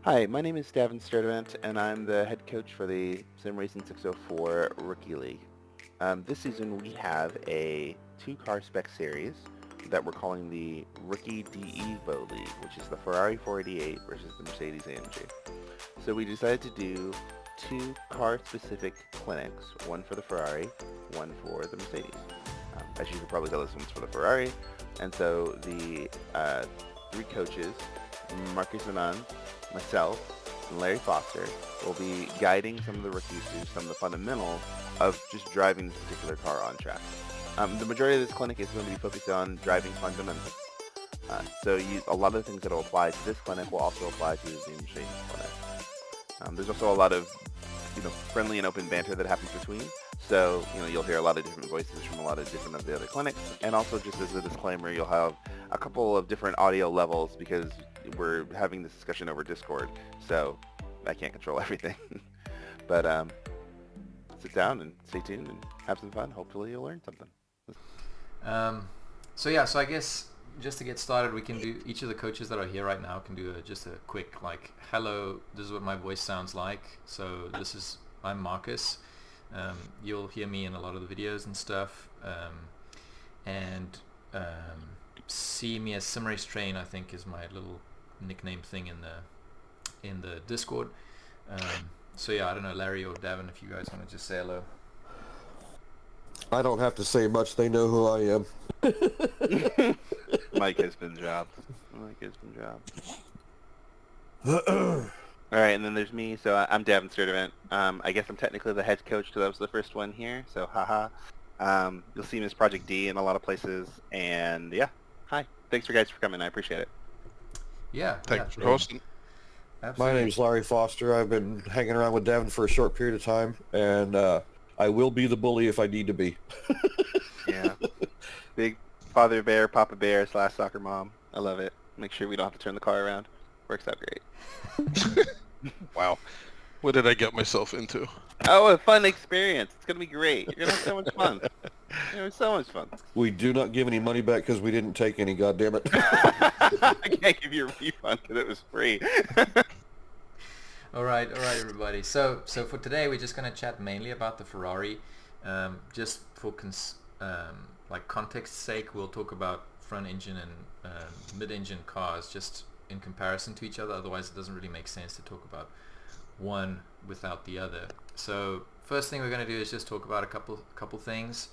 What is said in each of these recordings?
Hi, my name is Davin Sturdivant, and I'm the head coach for the SimRacing604 Rookie League. This season we have a two-car spec series that we're calling the Rookie De-Evo League, which is the Ferrari 488 versus the Mercedes AMG. So we decided to do two car-specific clinics, one for the Ferrari, one for the Mercedes. As you can probably tell, this one's for the Ferrari, and so the three coaches, Marcus Manon, myself, and Larry Foster, will be guiding some of the rookies through some of the fundamentals of just driving this particular car on track. The majority of this clinic is going to be focused on driving fundamentals. A lot of the things that will apply to this clinic will also apply to the Mercedes clinic. There's also a lot of friendly and open banter that happens between. So, you'll hear a lot of different voices from a lot of different of the other clinics. And also, just as a disclaimer, you'll have a couple of different audio levels because we're having this discussion over Discord. So, I can't control everything. But sit down and stay tuned and have some fun. Hopefully you'll learn something. So I guess just to get started, we can do, each of the coaches that are here right now can do just a quick, hello, this is what my voice sounds like. So I'm Marcus. You'll hear me in a lot of the videos and stuff. See me as SimRace Train, I think, is my little nickname thing in the Discord. I don't know, Larry or Davin, if you guys want to just say hello. I don't have to say much. They know who I am. Mike has been jobbed. All right, and then there's me. So I'm Davin Sturdivant. I guess I'm technically the head coach because I was the first one here. So haha. You'll see me as Project D in a lot of places. And yeah, hi. Thanks for coming. I appreciate it. Yeah. Thanks for hosting. Absolutely. My name's Larry Foster. I've been hanging around with Devin for a short period of time, and I will be the bully if I need to be. Yeah. Big father bear, papa bear / soccer mom. I love it. Make sure we don't have to turn the car around. Works out great. Wow. What did I get myself into? Oh, a fun experience. It's going to be great. You're going to have so much fun. So much fun. We do not give any money back because we didn't take any, goddammit. I can't give you a refund because it was free. All right, everybody. So for today, we're just going to chat mainly about the Ferrari. Just for context's sake, we'll talk about front engine and mid-engine cars just in comparison to each other. Otherwise, it doesn't really make sense to talk about one without the other. So first thing we're going to do is just talk about a couple things,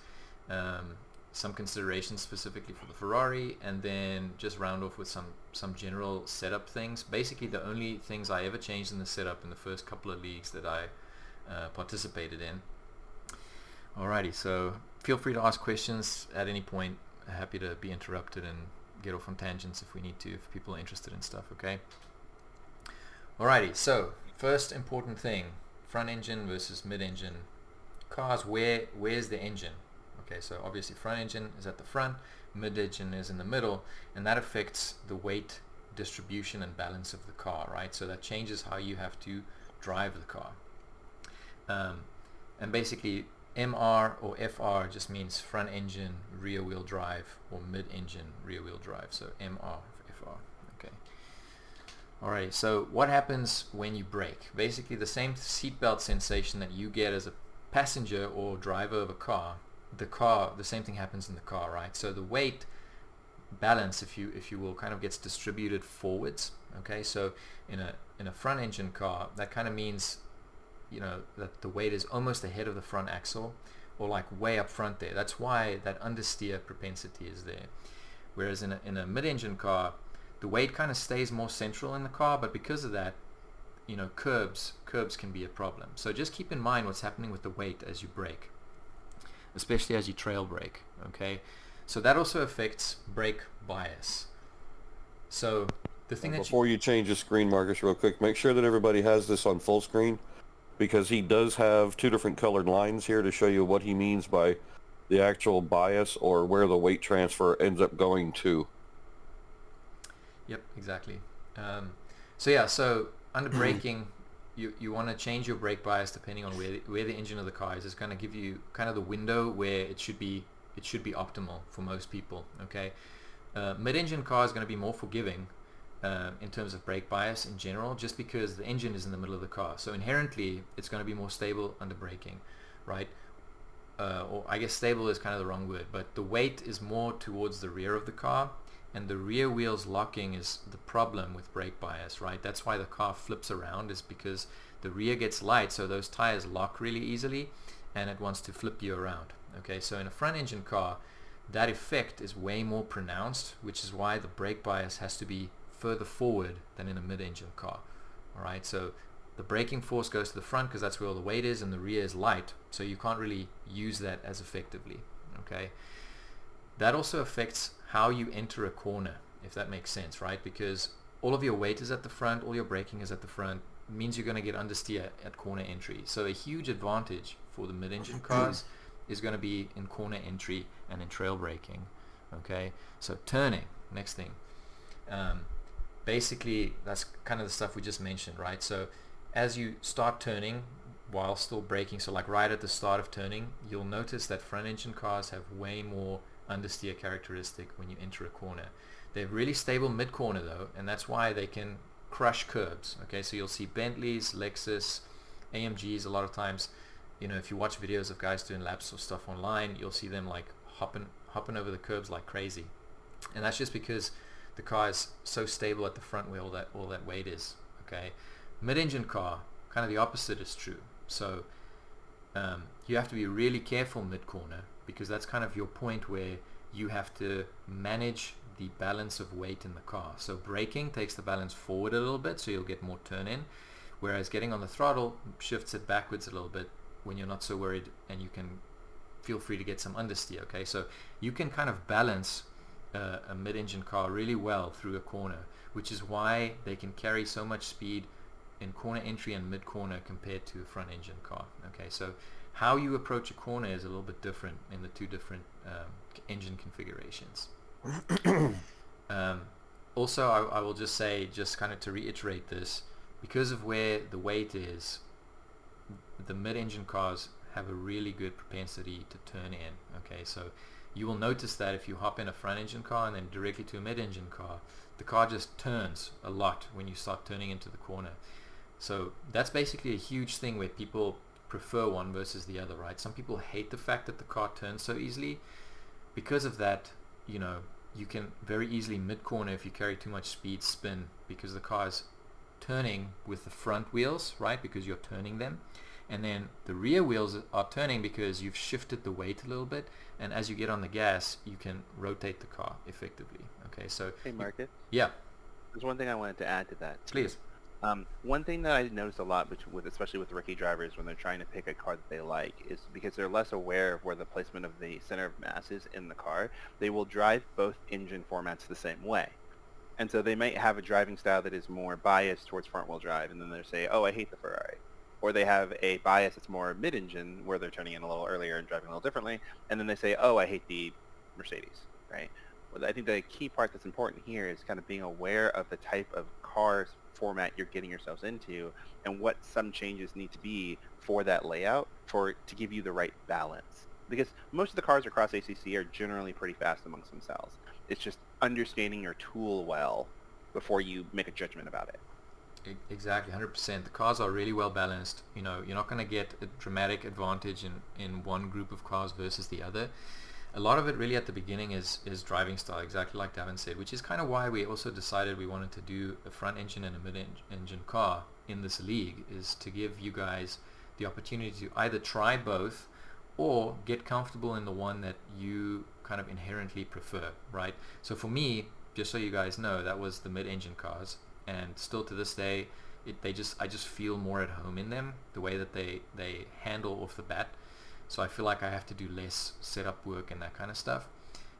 some considerations specifically for the Ferrari, and then just round off with some general setup things. Basically, the only things I ever changed in the setup in the first couple of leagues that I participated in. Alrighty, so feel free to ask questions at any point. Happy to be interrupted and get off on tangents if we need to, if people are interested in stuff, okay? Alrighty, so first important thing, front engine versus mid-engine cars. Where's the engine? Okay, so obviously front engine is at the front, mid-engine is in the middle, and that affects the weight distribution and balance of the car, right? So that changes how you have to drive the car. And basically MR or FR just means front engine rear wheel drive or mid-engine rear wheel drive. So MR, FR. Okay. Alright, so what happens when you brake? Basically the same seatbelt sensation that you get as a passenger or driver of a car, the same thing happens in the car, right? So the weight balance, if you will, kind of gets distributed forwards. Okay, so in a front engine car, that kind of means that the weight is almost ahead of the front axle, or like way up front there. That's why that understeer propensity is there. Whereas in a mid-engine car, the weight kind of stays more central in the car, but because of that, curbs can be a problem. So just keep in mind what's happening with the weight as you brake, especially as you trail brake. Okay, so that also affects brake bias. So the thing Before you change the screen, Marcus, real quick, make sure that everybody has this on full screen, because he does have two different colored lines here to show you what he means by the actual bias or where the weight transfer ends up going to. Yep, exactly. So under braking, you want to change your brake bias depending on where the engine of the car is. It's going to give you kind of the window where it should be optimal for most people. Okay, mid-engine car is going to be more forgiving in terms of brake bias in general, just because the engine is in the middle of the car. So inherently, it's going to be more stable under braking, right? Or I guess stable is kind of the wrong word, but the weight is more towards the rear of the car, and the rear wheels locking is the problem with brake bias, right? That's why the car flips around, is because the rear gets light, so those tires lock really easily, and it wants to flip you around. Okay, so in a front engine car, that effect is way more pronounced, which is why the brake bias has to be further forward than in a mid-engine car. All right, so the braking force goes to the front because that's where all the weight is, and the rear is light, so you can't really use that as effectively. Okay, that also affects how you enter a corner, if that makes sense, right? Because all of your weight is at the front, all your braking is at the front. It means you're going to get understeer at corner entry. So a huge advantage for the mid-engine cars is going to be in corner entry and in trail braking. Okay, so turning, next thing. Basically, that's kind of the stuff we just mentioned, right? So as you start turning while still braking, so like right at the start of turning, you'll notice that front engine cars have way more understeer characteristic when you enter a corner. They're really stable mid-corner though, and that's why they can crush curbs. Okay, so you'll see Bentleys, Lexus, AMGs a lot of times. You know, if you watch videos of guys doing laps or stuff online, you'll see them like hopping over the curbs like crazy, and that's just because the car is so stable at the front where all that weight is. Okay, mid-engine car, kind of the opposite is true. So you have to be really careful mid-corner, because that's kind of your point where you have to manage the balance of weight in the car. So braking takes the balance forward a little bit, so you'll get more turn in, whereas getting on the throttle shifts it backwards a little bit when you're not so worried, and you can feel free to get some understeer. Okay, so you can kind of balance a mid-engine car really well through a corner, which is why they can carry so much speed in corner entry and mid-corner compared to a front engine car. Okay, so how you approach a corner is a little bit different in the two different engine configurations. Also, I will just say, just kind of to reiterate this, because of where the weight is, the mid-engine cars have a really good propensity to turn in. Okay, so you will notice that if you hop in a front engine car and then directly to a mid-engine car, the car just turns a lot when you start turning into the corner. So that's basically a huge thing where people prefer one versus the other, right? Some people hate the fact that the car turns so easily. Because of that, you know, you can very easily mid-corner, if you carry too much speed, spin, because the car is turning with the front wheels, right? Because you're turning them. And then the rear wheels are turning because you've shifted the weight a little bit, and as you get on the gas, you can rotate the car effectively. Okay, so Hey, Marcus. yeah, There's one thing I wanted to add to that. please. One thing that I notice a lot, especially with rookie drivers, when they're trying to pick a car that they like, is because they're less aware of where the placement of the center of mass is in the car, they will drive both engine formats the same way. And so they might have a driving style that is more biased towards front-wheel drive, and then they say, oh, I hate the Ferrari. Or they have a bias that's more mid-engine, where they're turning in a little earlier and driving a little differently, and then they say, oh, I hate the Mercedes, right? Well, I think the key part that's important here is kind of being aware of the type of car format you're getting yourselves into, and what some changes need to be for that layout to give you the right balance. Because most of the cars across ACC are generally pretty fast amongst themselves. It's just understanding your tool well before you make a judgment about it. Exactly, 100%. The cars are really well balanced. You know, you're not going to get a dramatic advantage in one group of cars versus the other. A lot of it really at the beginning is driving style, exactly like Davin said, which is kind of why we also decided we wanted to do a front engine and a mid-engine car in this league, is to give you guys the opportunity to either try both or get comfortable in the one that you kind of inherently prefer, right? So for me, just so you guys know, that was the mid-engine cars, and still to this day, I just feel more at home in them, the way that they handle off the bat. So I feel like I have to do less setup work and that kind of stuff.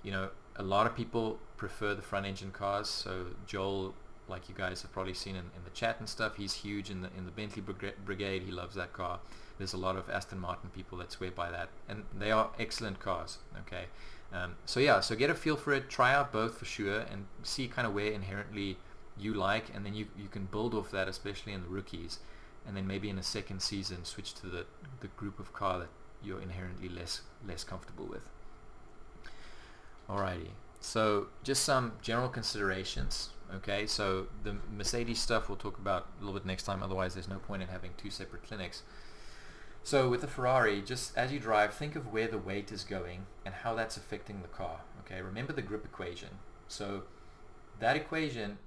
You know, a lot of people prefer the front engine cars. So Joel, like you guys have probably seen in the chat and stuff, he's huge in the Bentley brigade. He loves that car. There's a lot of Aston Martin people that swear by that, and they are excellent cars. Okay, so get a feel for it, try out both for sure, and see kind of where inherently you like, and then you can build off that, especially in the rookies, and then maybe in a second season switch to the group of car that you're inherently less comfortable with. Alrighty, so just some general considerations. Okay, so the Mercedes stuff we'll talk about a little bit next time, otherwise there's no point in having two separate clinics. So with the Ferrari, just as you drive, think of where the weight is going and how that's affecting the car. Okay, remember the grip equation. So that equation,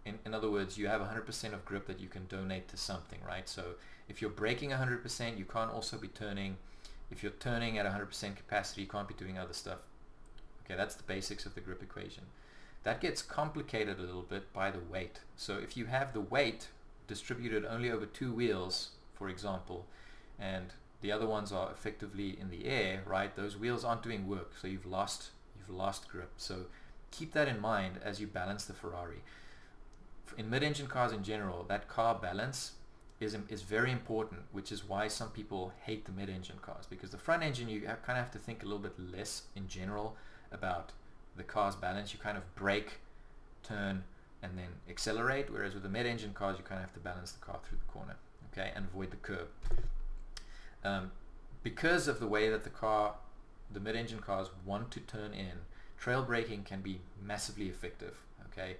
in other words, you have 100% of grip that you can donate to something, right? So if you're braking 100%, you can't also be turning. If you're turning at 100% capacity, you can't be doing other stuff. Okay, that's the basics of the grip equation. That gets complicated a little bit by the weight. So if you have the weight distributed only over two wheels, for example, and the other ones are effectively in the air, right? Those wheels aren't doing work, so you've lost grip. So keep that in mind as you balance the Ferrari. In mid-engine cars in general, that car balance is very important, which is why some people hate the mid-engine cars, because the front engine you kind of have to think a little bit less in general about the car's balance. You kind of brake, turn, and then accelerate, whereas with the mid-engine cars you kind of have to balance the car through the corner, okay, and avoid the curb. Because of the way that the mid-engine cars want to turn in, trail braking can be massively effective, okay,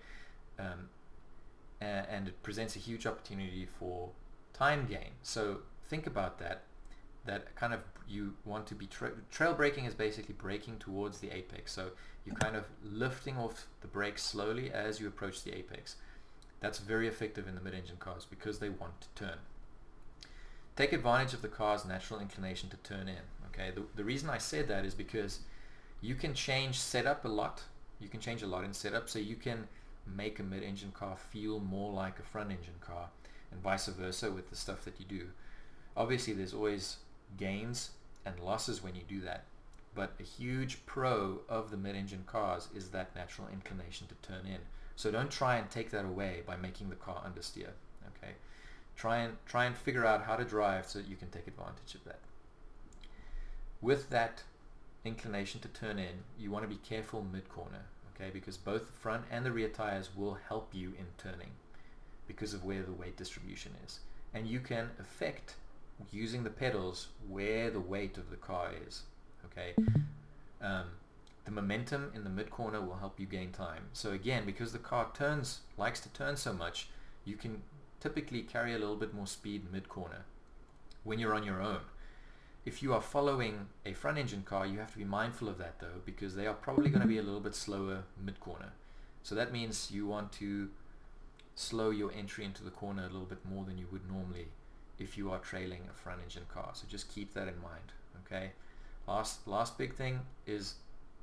and it presents a huge opportunity for time gain. So think about that kind of, you want to be trail braking is basically braking towards the apex, so you're kind of lifting off the brakes slowly as you approach the apex. That's very effective in the mid-engine cars because they want to turn. Take advantage of the car's natural inclination to turn in. Okay, the reason I said that is because you can change setup a lot. You can change a lot in setup, so you can make a mid-engine car feel more like a front-engine car, and vice versa with the stuff that you do. Obviously, there's always gains and losses when you do that, but a huge pro of the mid-engine cars is that natural inclination to turn in. So don't try and take that away by making the car understeer. Okay, try and figure out how to drive so that you can take advantage of that. With that inclination to turn in, you want to be careful mid-corner, okay, because both the front and the rear tires will help you in turning because of where the weight distribution is, and you can affect using the pedals where the weight of the car is. Okay, the momentum in the mid corner will help you gain time. So again, because the car likes to turn so much, you can typically carry a little bit more speed mid corner when you're on your own. If you are following a front engine car, you have to be mindful of that though, because they are probably going to be a little bit slower mid corner. So that means you want to slow your entry into the corner a little bit more than you would normally if you are trailing a front engine car. So just keep that in mind. Okay, last big thing is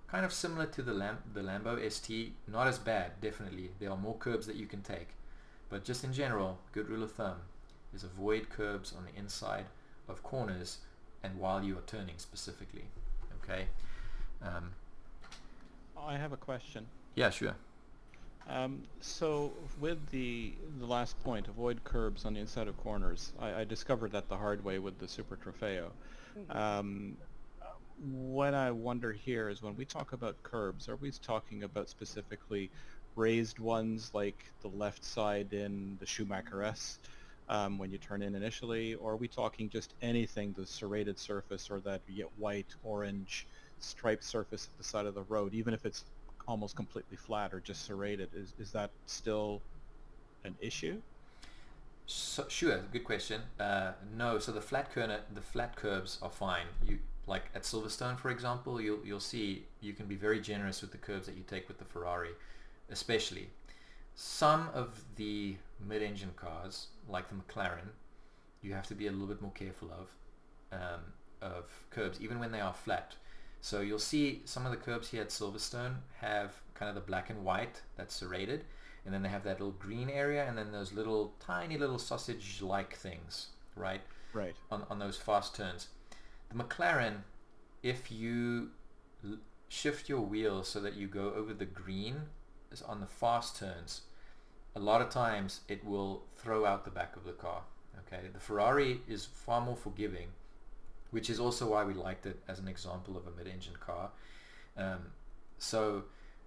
kind of similar to the Lambo ST, not as bad, definitely. There are more curbs that you can take, but just in general, good rule of thumb is avoid curbs on the inside of corners and while you are turning specifically. Okay. I have a question. Yeah, sure. So with the last point, avoid curbs on the inside of corners, I discovered that the hard way with the Super Trofeo. What I wonder here is when we talk about curbs, are we talking about specifically raised ones like the left side in the Schumacher S when you turn in initially, or are we talking just anything, the serrated surface or that white, orange striped surface at the side of the road, even if it's almost completely flat or just serrated? Is that still an issue? So, sure, good question. No, so the flat curbs are fine. You, like at Silverstone, for example, you'll see you can be very generous with the curbs that you take with the Ferrari, especially. Some of the mid-engine cars, like the McLaren, you have to be a little bit more careful of curbs, even when they are flat. So you'll see some of the curbs here at Silverstone have kind of the black and white that's serrated, and then they have that little green area, and then those little tiny little sausage-like things, right? Right. On those fast turns. The McLaren, if you shift your wheels so that you go over the green on the fast turns, a lot of times it will throw out the back of the car. Okay, the Ferrari is far more forgiving, which is also why we liked it as an example of a mid-engine car. So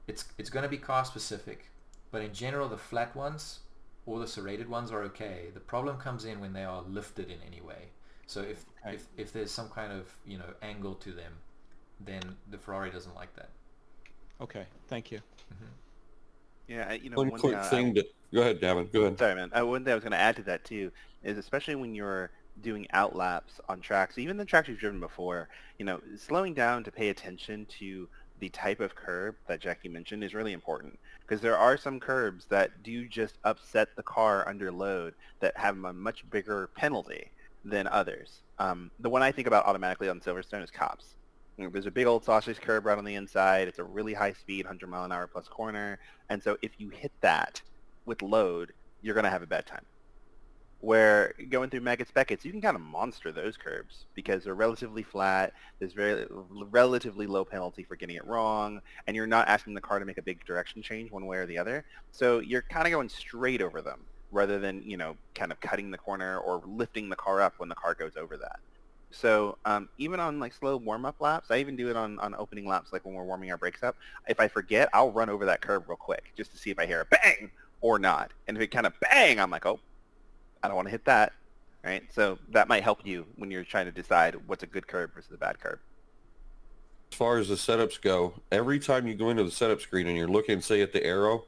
it's going to be car specific, but in general the flat ones or the serrated ones are okay. The problem comes in when they are lifted in any way. So if there's some kind of angle to them, then the Ferrari doesn't like that. Okay, thank you. Mm-hmm. Yeah, One one thing quick thing to go ahead, Gavin. Go ahead. sorry, man. One thing I was going to add to that too is especially when you're doing outlaps on tracks, even the tracks you've driven before, slowing down to pay attention to the type of curb that Jackie mentioned is really important because there are some curbs that do just upset the car under load that have a much bigger penalty than others. The one I think about automatically on Silverstone is Cops. There's a big old sausage curb right on the inside. It's a really high speed, 100 mile an hour plus corner. And so if you hit that with load, you're going to have a bad time. Where going through Maggots Beckets, you can kind of monster those curbs because they're relatively flat. There's relatively low penalty for getting it wrong, and you're not asking the car to make a big direction change one way or the other. So you're kind of going straight over them rather than, kind of cutting the corner or lifting the car up when the car goes over that. So even on like slow warm-up laps, I even do it on opening laps, like when we're warming our brakes up. If I forget, I'll run over that curb real quick just to see if I hear a bang or not. And if it kind of bang, I'm like, oh, I don't want to hit that, right? So that might help you when you're trying to decide what's a good curb versus a bad curb. As far as the setups go, every time you go into the setup screen and you're looking, say, at the arrow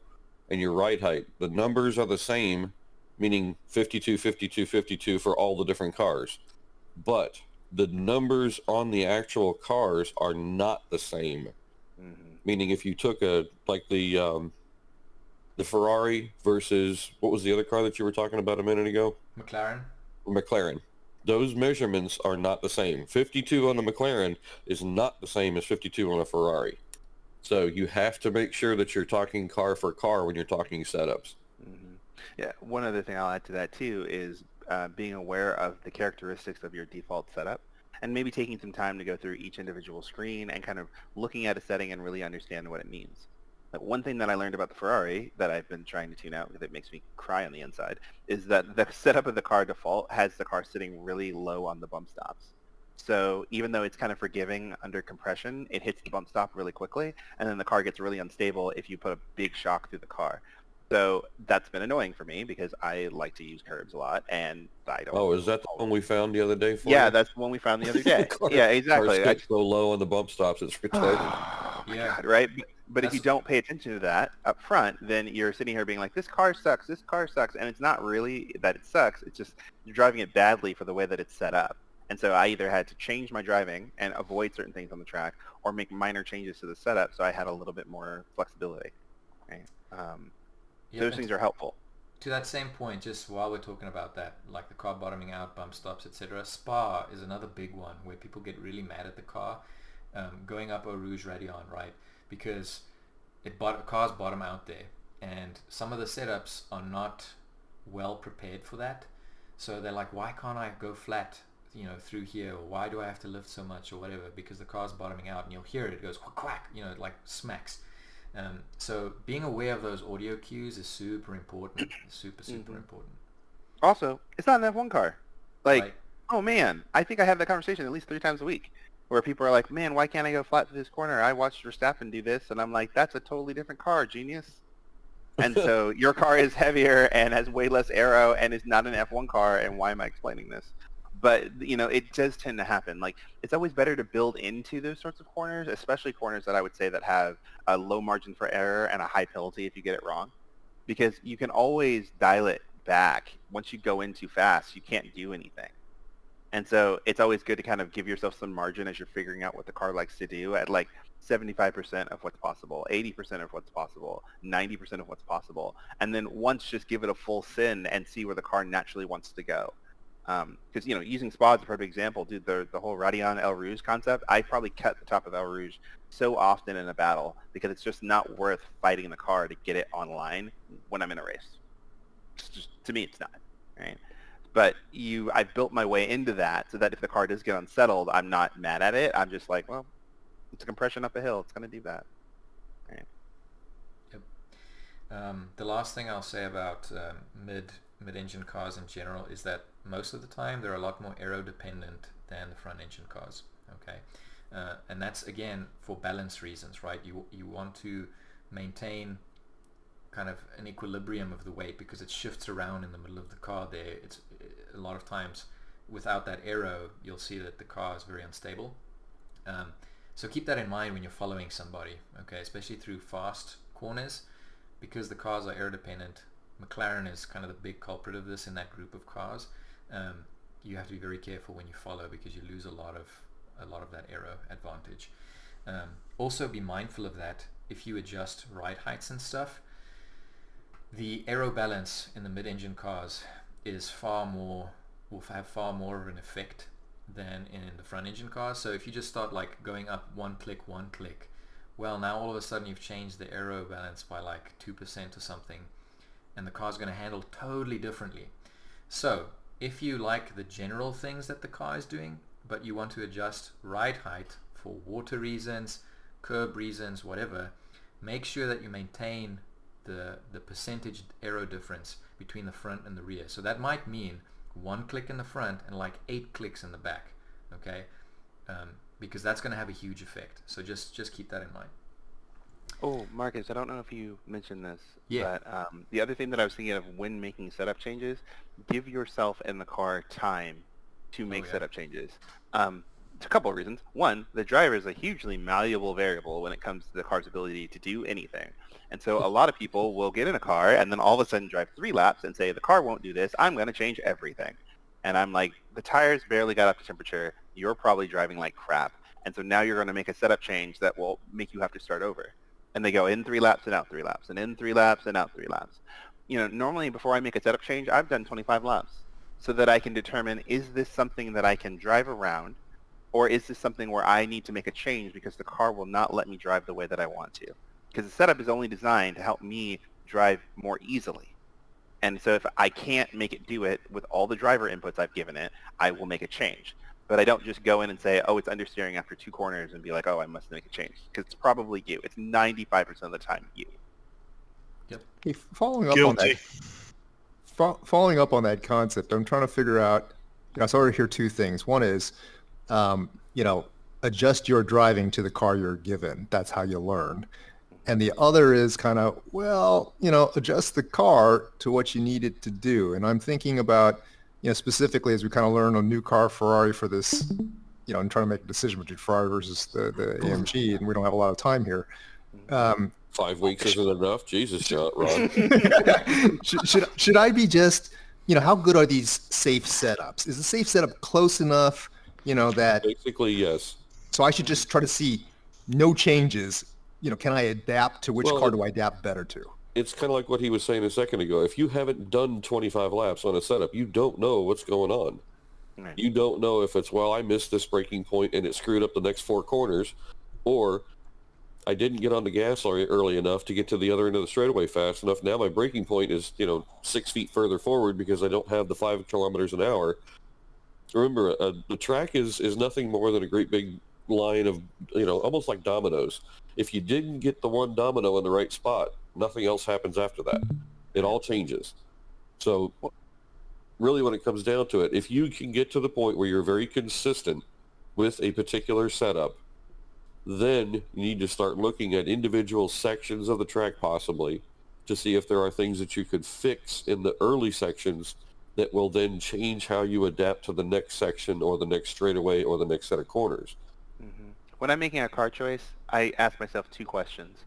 and your ride height, the numbers are the same, meaning 52, 52, 52 for all the different cars. But the numbers on the actual cars are not the same. Mm-hmm. Meaning if you took the Ferrari versus, what was the other car that you were talking about a minute ago? McLaren. Those measurements are not the same. 52 on the McLaren is not the same as 52 on a Ferrari. So you have to make sure that you're talking car for car when you're talking setups. Mm-hmm. Yeah, one other thing I'll add to that too is being aware of the characteristics of your default setup and maybe taking some time to go through each individual screen and kind of looking at a setting and really understand what it means. Like one thing that I learned about the Ferrari that I've been trying to tune out because it makes me cry on the inside is that the setup of the car default has the car sitting really low on the bump stops. So even though it's kind of forgiving under compression, it hits the bump stop really quickly, and then the car gets really unstable if you put a big shock through the car. So that's been annoying for me because I like to use curbs a lot, and I don't. Oh, is that the one we found the other day for Yeah, you? that's the one we found the other day. Yeah, exactly. Cars get so low on the bump stops, it's retarded. Oh my God, right? But if you don't pay attention to that up front, then you're sitting here being like, this car sucks, and it's not really that it sucks, it's just you're driving it badly for the way that it's set up. And so I either had to change my driving and avoid certain things on the track or make minor changes to the setup so I had a little bit more flexibility. Right? Those things are helpful. To that same point, just while we're talking about that, like the car bottoming out, bump stops, etc., Spa is another big one where people get really mad at the car going up Eau Rouge Radion, right? Because cars bottom out there, and some of the setups are not well prepared for that. So they're like, why can't I go flat, through here, or why do I have to lift so much, or whatever? Because the car's bottoming out, and you'll hear it goes quack, quack, like smacks. So being aware of those audio cues is super important. Super important. Also, it's not an F1 car. Like, right. Oh man, I think I have that conversation at least 3 times a week where people are like, man, why can't I go flat through this corner? I watched Verstappen do this, and I'm like, that's a totally different car, genius. And so your car is heavier and has way less aero and is not an F1 car, and why am I explaining this? But, it does tend to happen. Like, it's always better to build into those sorts of corners, especially corners that I would say that have a low margin for error and a high penalty if you get it wrong. Because you can always dial it back. Once you go in too fast, you can't do anything. And so it's always good to kind of give yourself some margin as you're figuring out what the car likes to do at like 75% of what's possible, 80% of what's possible, 90% of what's possible. And then once just give it a full sin and see where the car naturally wants to go. Because, using Spa as a perfect example, dude, the whole Radion El Rouge concept, I probably cut the top of El Rouge so often in a battle because it's just not worth fighting the car to get it online when I'm in a race. To me, it's not, right? But I built my way into that so that if the car does get unsettled, I'm not mad at it. I'm just like, well, it's a compression up a hill. It's going to do that. Right. Yep. The last thing I'll say about mid-engine cars in general is that most of the time they're a lot more aero-dependent than the front-engine cars. Okay, and that's again for balance reasons, right? You want to maintain kind of an equilibrium of the weight because it shifts around in the middle of the car there. It's a lot of times without that aero, you'll see that the car is very unstable. So keep that in mind when you're following somebody, okay, especially through fast corners. because the cars are aero dependent, McLaren is kind of the big culprit of this in that group of cars. You have to be very careful when you follow, because you lose a lot of that aero advantage. Also be mindful of that if you adjust ride heights and stuff. The aero balance in the mid-engine cars is will have far more of an effect than in the front engine cars. So if you just start like going up one click, well, now all of a sudden you've changed the aero balance by like 2% or something, and the car's going to handle totally differently. So if you like the general things that the car is doing, but you want to adjust ride height for water reasons, curb reasons, whatever, make sure that you maintain the percentage aero difference between the front and the rear. So that might mean 1 click in the front and like 8 clicks in the back, okay? Because that's going to have a huge effect. So just keep that in mind. Oh, Marcus, I don't know if you mentioned this, Yeah. but the other thing that I was thinking of when making setup changes, give yourself and the car time to make yeah. setup changes. It's a couple of reasons. One, the driver is a hugely malleable variable when it comes to the car's ability to do anything. And so a lot of people will get in a car and then all of a sudden drive 3 laps and say, the car won't do this, I'm going to change everything. And I'm like, the tires barely got up to temperature, you're probably driving like crap. And so now you're going to make a setup change that will make you have to start over. And they go in 3 laps and out 3 laps, and in 3 laps and out 3 laps. You know, normally before I make a setup change, I've done 25 laps so that I can determine, is this something that I can drive around, or is this something where I need to make a change because the car will not let me drive the way that I want to? Because the setup is only designed to help me drive more easily. And so if I can't make it do it with all the driver inputs I've given it, I will make a change. But I don't just go in and say, oh, it's understeering after 2 corners and be like, oh, I must make a change. Because it's probably you. It's 95% of the time you. Yep. Hey, following up on that concept, I'm trying to figure out, I sort of hear 2 things. One is, adjust your driving to the car you're given. That's how you learn. And the other is kind of, adjust the car to what you need it to do. And I'm thinking about, specifically as we kind of learn a new car, Ferrari, for this, I'm trying to make a decision between Ferrari versus the AMG, and we don't have a lot of time here. 5 weeks isn't enough. Jesus, Ron. should I be just, how good are these safe setups? Is the safe setup close enough, that... Basically, yes. So I should just try to see no changes. Can I adapt to which car do I adapt better to? It's kind of like what he was saying a second ago. If you haven't done 25 laps on a setup, you don't know what's going on. Right. You don't know if it's, I missed this braking point and it screwed up the next 4 corners, or I didn't get on the gas early enough to get to the other end of the straightaway fast enough. Now my braking point is, 6 feet further forward because I don't have the 5 kilometers an hour. Remember, the track is nothing more than a great big line of, almost like dominoes. If you didn't get the one domino in the right spot, nothing else happens after that. It all changes. So really when it comes down to it, if you can get to the point where you're very consistent with a particular setup, then you need to start looking at individual sections of the track possibly to see if there are things that you could fix in the early sections that will then change how you adapt to the next section or the next straightaway or the next set of corners. Mm-hmm. When I'm making a car choice, I ask myself 2 questions.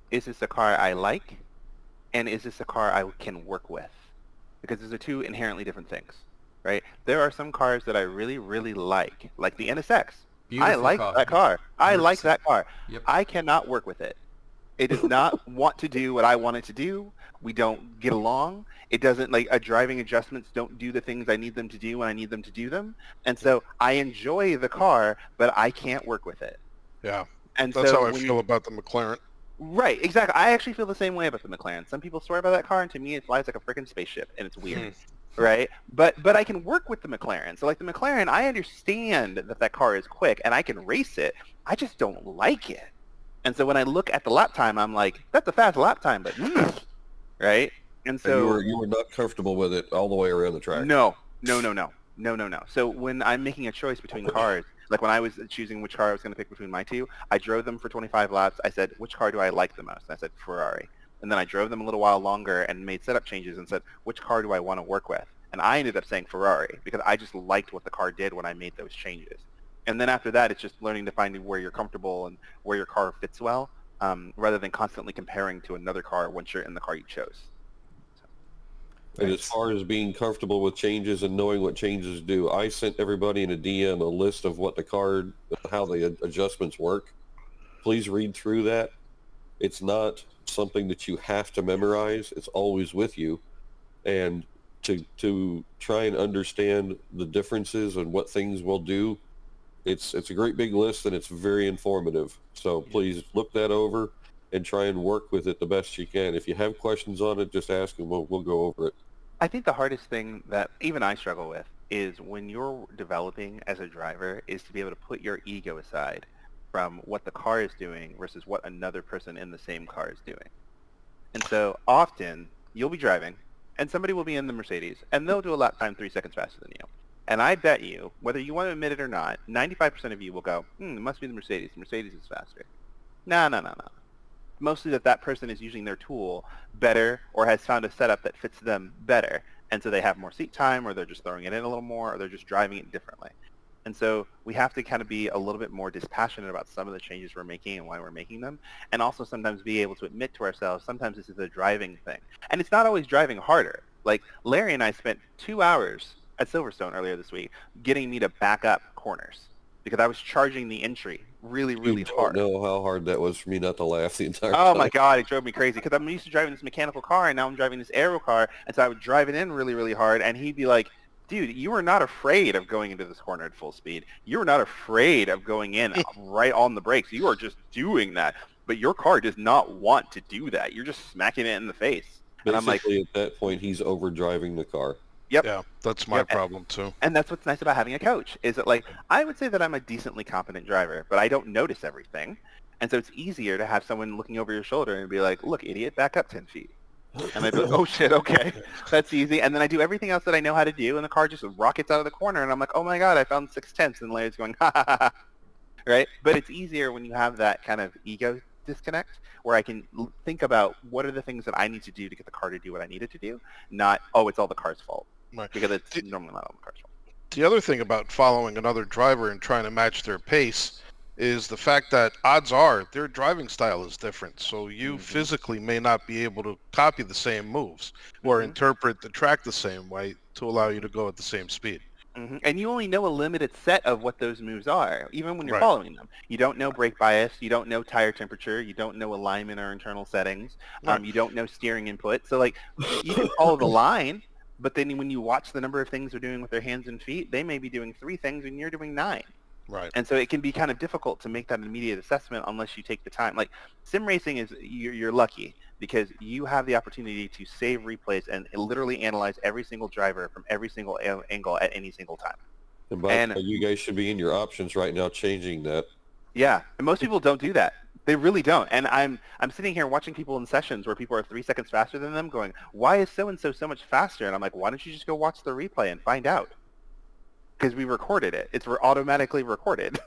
Is this a car I like? And is this a car I can work with? Because those are 2 inherently different things, right? There are some cars that I really, really like the NSX. Beautiful I like car. that car. I 100%. like that car. Yep. I cannot work with it. It does not want to do what I want it to do. We don't get along. It doesn't, driving adjustments don't do the things I need them to do when I need them to do them. And so I enjoy the car, but I can't work with it. Yeah. And That's so how I feel about the McLaren. Right, exactly. I actually feel the same way about the McLaren. Some people swear by that car, and to me it flies like a freaking spaceship, and it's weird. Right? But I can work with the McLaren. So the McLaren, I understand that car is quick, and I can race it. I just don't like it. And so when I look at the lap time, I'm like, that's a fast lap time, but right? And so you were not comfortable with it all the way around the track. No. So when I'm making a choice between cars, when I was choosing which car I was going to pick between my 2, I drove them for 25 laps. I said, which car do I like the most? And I said, Ferrari. And then I drove them a little while longer and made setup changes and said, which car do I want to work with? And I ended up saying Ferrari because I just liked what the car did when I made those changes. And then after that, it's just learning to find where you're comfortable and where your car fits well. rather than constantly comparing to another car once you're in the car you chose. And as far as being comfortable with changes and knowing what changes do, I sent everybody in a DM a list of what the car, how the adjustments work. Please read through that. It's not something that you have to memorize. It's always with you. And to try and understand the differences and what things will do, it's a great big list, and it's very informative. So please look that over and try and work with it the best you can. If you have questions on it, just ask and we'll go over it. I think the hardest thing that even I struggle with is when you're developing as a driver is to be able to put your ego aside from what the car is doing versus what another person in the same car is doing. And so often you'll be driving and somebody will be in the Mercedes and they'll do a lap time 3 seconds faster than you. And I bet you, whether you want to admit it or not, 95% of you will go, it must be the Mercedes. The Mercedes is faster. No. Mostly that person is using their tool better or has found a setup that fits them better. And so they have more seat time, or they're just throwing it in a little more, or they're just driving it differently. And so we have to kind of be a little bit more dispassionate about some of the changes we're making and why we're making them. And also sometimes be able to admit to ourselves, sometimes this is a driving thing. And it's not always driving harder. Like Larry and I spent 2 hours at Silverstone earlier this week getting me to back up corners because I was charging the entry really hard. I don't know how hard that was for me not to laugh the entire Oh time. my God, it drove me crazy because I'm used to driving this mechanical car and now I'm driving this aero car. And so I would drive it in really hard and he'd be like, dude, you are not afraid of going into this corner at full speed. You are not afraid of going in right on the brakes. You are just doing that. But your car does not want to do that. You're just smacking it in the face. And I'm like, Basically, at that point, he's overdriving the car. Yep. Yeah, that's my problem too. And that's what's nice about having a coach is that, like, I would say that I'm a decently competent driver, but I don't notice everything. And so it's easier to have someone looking over your shoulder and be like, look, idiot, back up 10 feet. And I'd be like, oh shit, okay, that's easy. And then I do everything else that I know how to do, and the car just rockets out of the corner, and I'm like, oh my God, I found 6/10, and Larry's going, ha ha ha, right? But it's easier when you have that kind of ego disconnect, where I can think about what are the things that I need to do to get the car to do what I need it to do, not, oh, it's all the car's fault, Right. because it's normally not all the car's fault. The other thing about following another driver and trying to match their pace is the fact that odds are their driving style is different. So you physically may not be able to copy the same moves or interpret the track the same way to allow you to go at the same speed. And you only know a limited set of what those moves are, even when you're Right. following them. You don't know brake bias, you don't know tire temperature, you don't know alignment or internal settings, Right. you don't know steering input. So like you can follow the line, but then when you watch the number of things they're doing with their hands and feet, they may be doing 3 things and you're doing 9. Right. And so it can be kind of difficult to make that immediate assessment unless you take the time. Like sim racing is, you're lucky because you have the opportunity to save replays and literally analyze every single driver from every single angle at any single time. And you guys should be in your options right now changing that. Yeah, and most people don't do that. They really don't. And I'm sitting here watching people in sessions where people are 3 seconds faster than them going, why is so-and-so so much faster? And I'm like, why don't you just go watch the replay and find out? Because we recorded it. It's automatically recorded.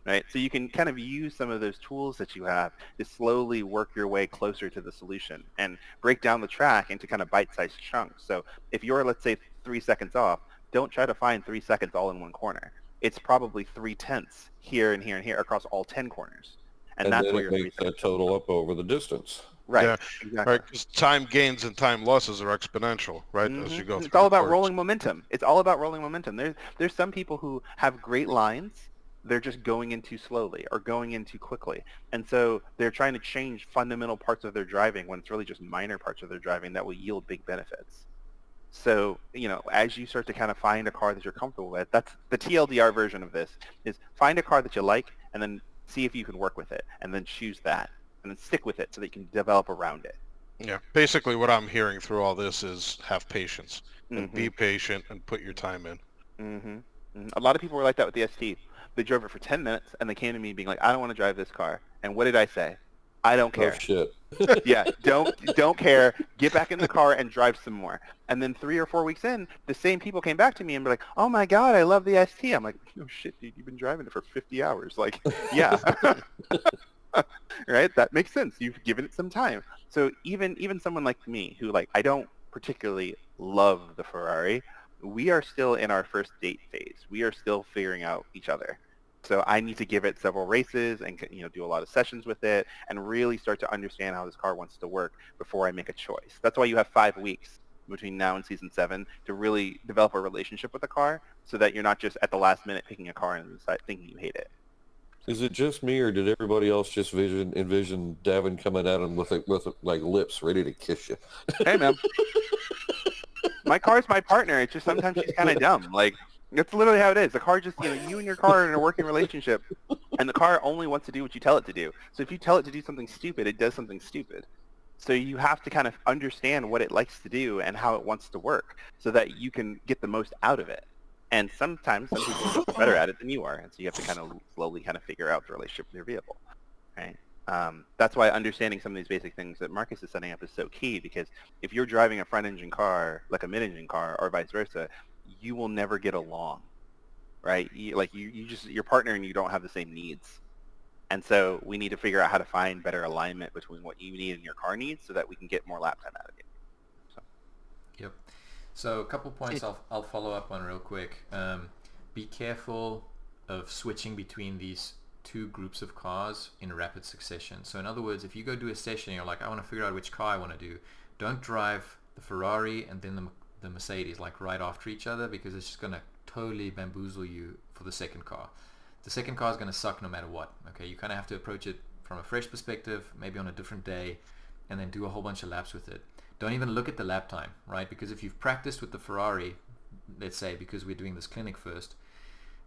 Right? So you can kind of use some of those tools that you have to slowly work your way closer to the solution and break down the track into kind of bite-sized chunks. So if you're, let's say, 3 seconds off, don't try to find 3 seconds all in one corner. It's probably 3/10 here and here and here across all 10 corners. And that's then where it your 3 makes seconds. that total up over the distance. Right. Yeah. Exactly. Right. Because time gains and time losses are exponential, right? As you go through It's all the about course. rolling momentum. It's all about rolling momentum. There's some people who have great lines. They're just going in too slowly or going in too quickly. And so they're trying to change fundamental parts of their driving when it's really just minor parts of their driving that will yield big benefits. So, as you start to kind of find a car that you're comfortable with, that's the TLDR version of this, is find a car that you like and then see if you can work with it and then choose that and then stick with it so that you can develop around it. Yeah. Basically, what I'm hearing through all this is have patience and be patient and put your time in. A lot of people were like that with the ST. They drove it for 10 minutes and they came to me being like, I don't want to drive this car. And what did I say? I don't care. Oh, shit. Yeah, don't care. Get back in the car and drive some more. And then 3 or 4 weeks in, the same people came back to me and were like, oh my God, I love the ST. I'm like, no shit, dude, you've been driving it for 50 hours. Like, yeah. Right? That makes sense. You've given it some time. So even someone like me who, like, I don't particularly love the Ferrari, we are still in our first date phase. We are still figuring out each other. So I need to give it several races and do a lot of sessions with it and really start to understand how this car wants to work before I make a choice. That's why you have 5 weeks between now and season 7 to really develop a relationship with the car, so that you're not just at the last minute picking a car and thinking you hate it. Is it just me, or did everybody else just envision Davin coming at him with like lips ready to kiss you? Hey, man. My car's my partner. It's just sometimes she's kind of dumb. Like, that's literally how it is. The car just, you and your car are in a working relationship, and the car only wants to do what you tell it to do. So if you tell it to do something stupid, it does something stupid. So you have to kind of understand what it likes to do and how it wants to work so that you can get the most out of it. And sometimes some people are just better at it than you are, and so you have to kind of slowly kind of figure out the relationship with your vehicle, right? That's why understanding some of these basic things that Marcus is setting up is so key, because if you're driving a front-engine car like a mid-engine car or vice versa, you will never get along, right? Your partner and you don't have the same needs. And so we need to figure out how to find better alignment between what you need and your car needs so that we can get more lap time out of it. So. Yep. So a couple points I'll follow up on real quick. Be careful of switching between these 2 groups of cars in rapid succession. So in other words, if you go do a session and you're like, I want to figure out which car I want to do, don't drive the Ferrari and then the Mercedes like right after each other, because it's just going to totally bamboozle you for the second car. The second car is going to suck no matter what. Okay, you kind of have to approach it from a fresh perspective, maybe on a different day, and then do a whole bunch of laps with it. Don't even look at the lap time, right? Because if you've practiced with the Ferrari, let's say, because we're doing this clinic first,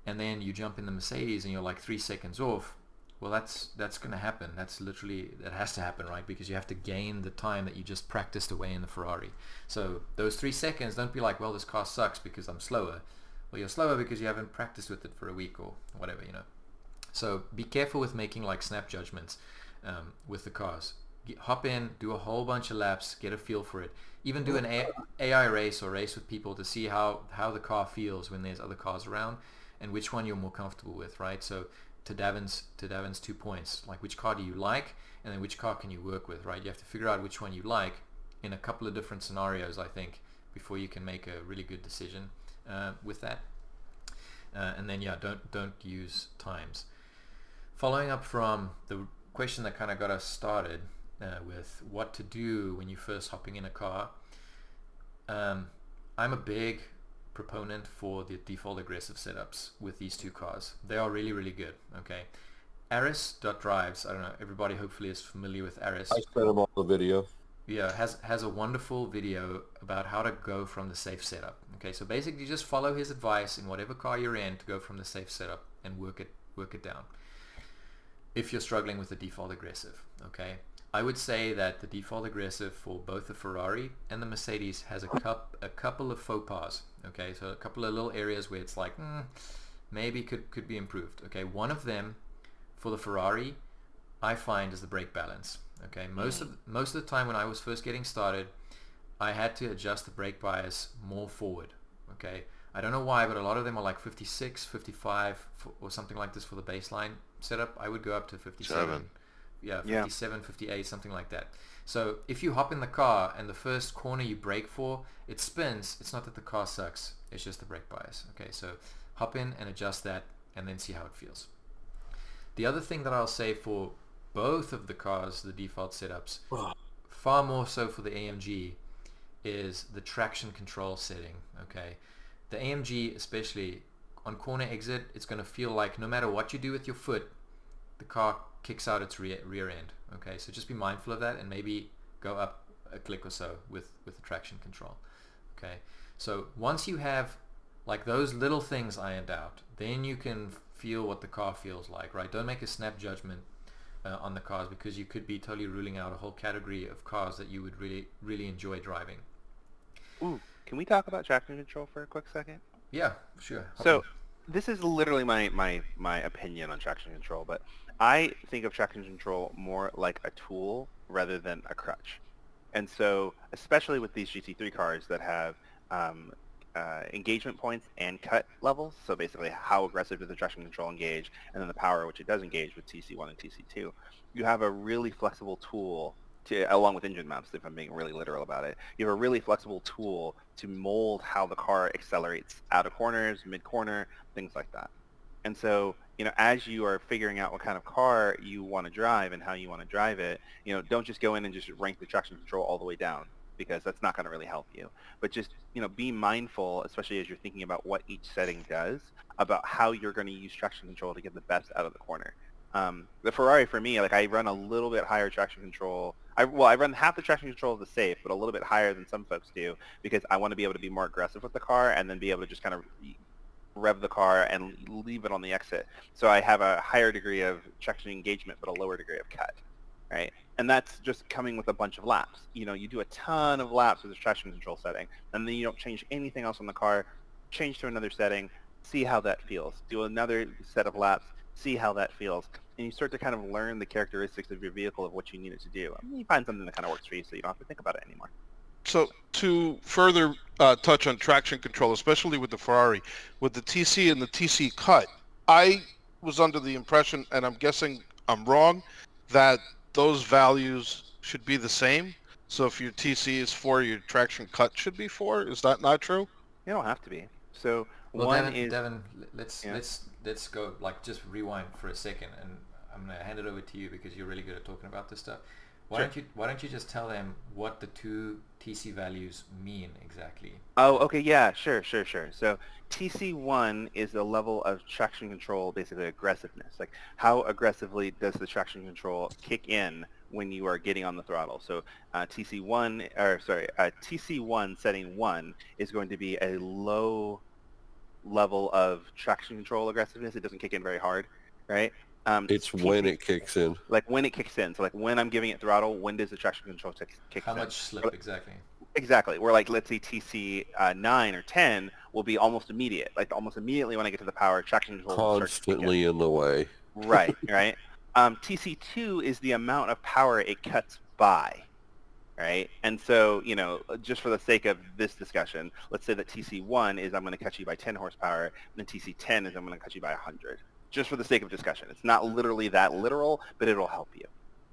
and then you jump in the Mercedes and you're like 3 seconds off, well, that's going to happen. That has to happen, right? Because you have to gain the time that you just practiced away in the Ferrari. So those 3 seconds, don't be like, well, this car sucks because I'm slower. Well, you're slower because you haven't practiced with it for a week or whatever, So be careful with making like snap judgments with the cars. Hop in, do a whole bunch of laps, get a feel for it. Even do an AI race or race with people to see how the car feels when there's other cars around and which one you're more comfortable with, right? So to Davin's 2 points, like which car do you like and then which car can you work with, right? You have to figure out which one you like in a couple of different scenarios, I think, before you can make a really good decision with that. And then don't use times. Following up from the question that kind of got us started with what to do when you're first hopping in a car, I'm a big proponent for the default aggressive setups with these 2 cars. They are really, really good. Okay, Aris.drives, I don't know, everybody hopefully is familiar with Aris. I sent him all the video. Yeah, has a wonderful video about how to go from the safe setup. Okay, so basically just follow his advice in whatever car you're in to go from the safe setup and work it down. If you're struggling with the default aggressive, okay, I would say that the default aggressive for both the Ferrari and the Mercedes has a couple of faux pas. Okay, so a couple of little areas where it's like maybe could be improved. Okay, one of them for the Ferrari I find is the brake balance. Okay, most of the time when I was first getting started, I had to adjust the brake bias more forward. Okay, I don't know why, but a lot of them are like 56, 55 or something like this for the baseline setup. I would go up to 57. Yeah, 57, 58, something like that. So if you hop in the car and the first corner you brake for, it spins, it's not that the car sucks, it's just the brake bias. Okay, so hop in and adjust that and then see how it feels. The other thing that I'll say for both of the cars, the default setups, far more so for the AMG, is the traction control setting. Okay, the AMG, especially on corner exit, it's going to feel like no matter what you do with your foot, the car kicks out its rear end. Okay, so just be mindful of that and maybe go up a click or so with the traction control. Okay, so once you have like those little things ironed out, then you can feel what the car feels like, right? Don't make a snap judgment on the cars, because you could be totally ruling out a whole category of cars that you would really, really enjoy driving. Ooh, can we talk about traction control for a quick second? Yeah, sure. So this is literally my opinion on traction control, but I think of traction control more like a tool rather than a crutch. And so, especially with these GT3 cars that have engagement points and cut levels, so basically how aggressive does the traction control engage, and then the power which it does engage with TC1 and TC2, you have a really flexible tool to, along with engine mounts, if I'm being really literal about it, you have a really flexible tool to mold how the car accelerates out of corners, mid-corner, things like that. And so, as you are figuring out what kind of car you want to drive and how you want to drive it, don't just go in and just rank the traction control all the way down, because that's not going to really help you. But just, be mindful, especially as you're thinking about what each setting does, about how you're going to use traction control to get the best out of the corner. The Ferrari, for me, like, I run a little bit higher traction control. I run half the traction control of the safe, but a little bit higher than some folks do, because I want to be able to be more aggressive with the car and then be able to just kind of rev the car and leave it on the exit. So I have a higher degree of traction engagement, but a lower degree of cut, right? And that's just coming with a bunch of laps. You do a ton of laps with this traction control setting, and then you don't change anything else on the car, change to another setting, see how that feels. Do another set of laps, see how that feels. And you start to kind of learn the characteristics of your vehicle, of what you need it to do. And you find something that kind of works for you, so you don't have to think about it anymore. So to further touch on traction control, especially with the Ferrari, with the TC and the TC cut, I was under the impression, and I'm guessing I'm wrong, that those values should be the same. So if your TC is 4, your traction cut should be 4. Is that not true? You don't have to be. So Well, one Devin, is... Devin, Yeah. let's go, like, just rewind for a second, and I'm gonna hand it over to you because you're really good at talking about this stuff. Why don't you just tell them what the two TC values mean exactly? Oh, okay, yeah, sure. So TC1 is the level of traction control, basically aggressiveness. Like, how aggressively does the traction control kick in when you are getting on the throttle? So TC1 setting 1 is going to be a low level of traction control aggressiveness. It doesn't kick in very hard, right? It's when it kicks in. Like when it kicks in. So like when I'm giving it throttle, when does the traction control kick in? How much slip exactly? Exactly. Where, like, let's say TC 9 or 10 will be almost immediate. Like almost immediately when I get to the power, traction control will start to kick Constantly in the way. Right. TC2 is the amount of power it cuts by. Right. And so, just for the sake of this discussion, let's say that TC1 is I'm going to cut you by 10 horsepower, and then TC10 is I'm going to cut you by 100. Just for the sake of discussion. It's not literally that literal, but it'll help you,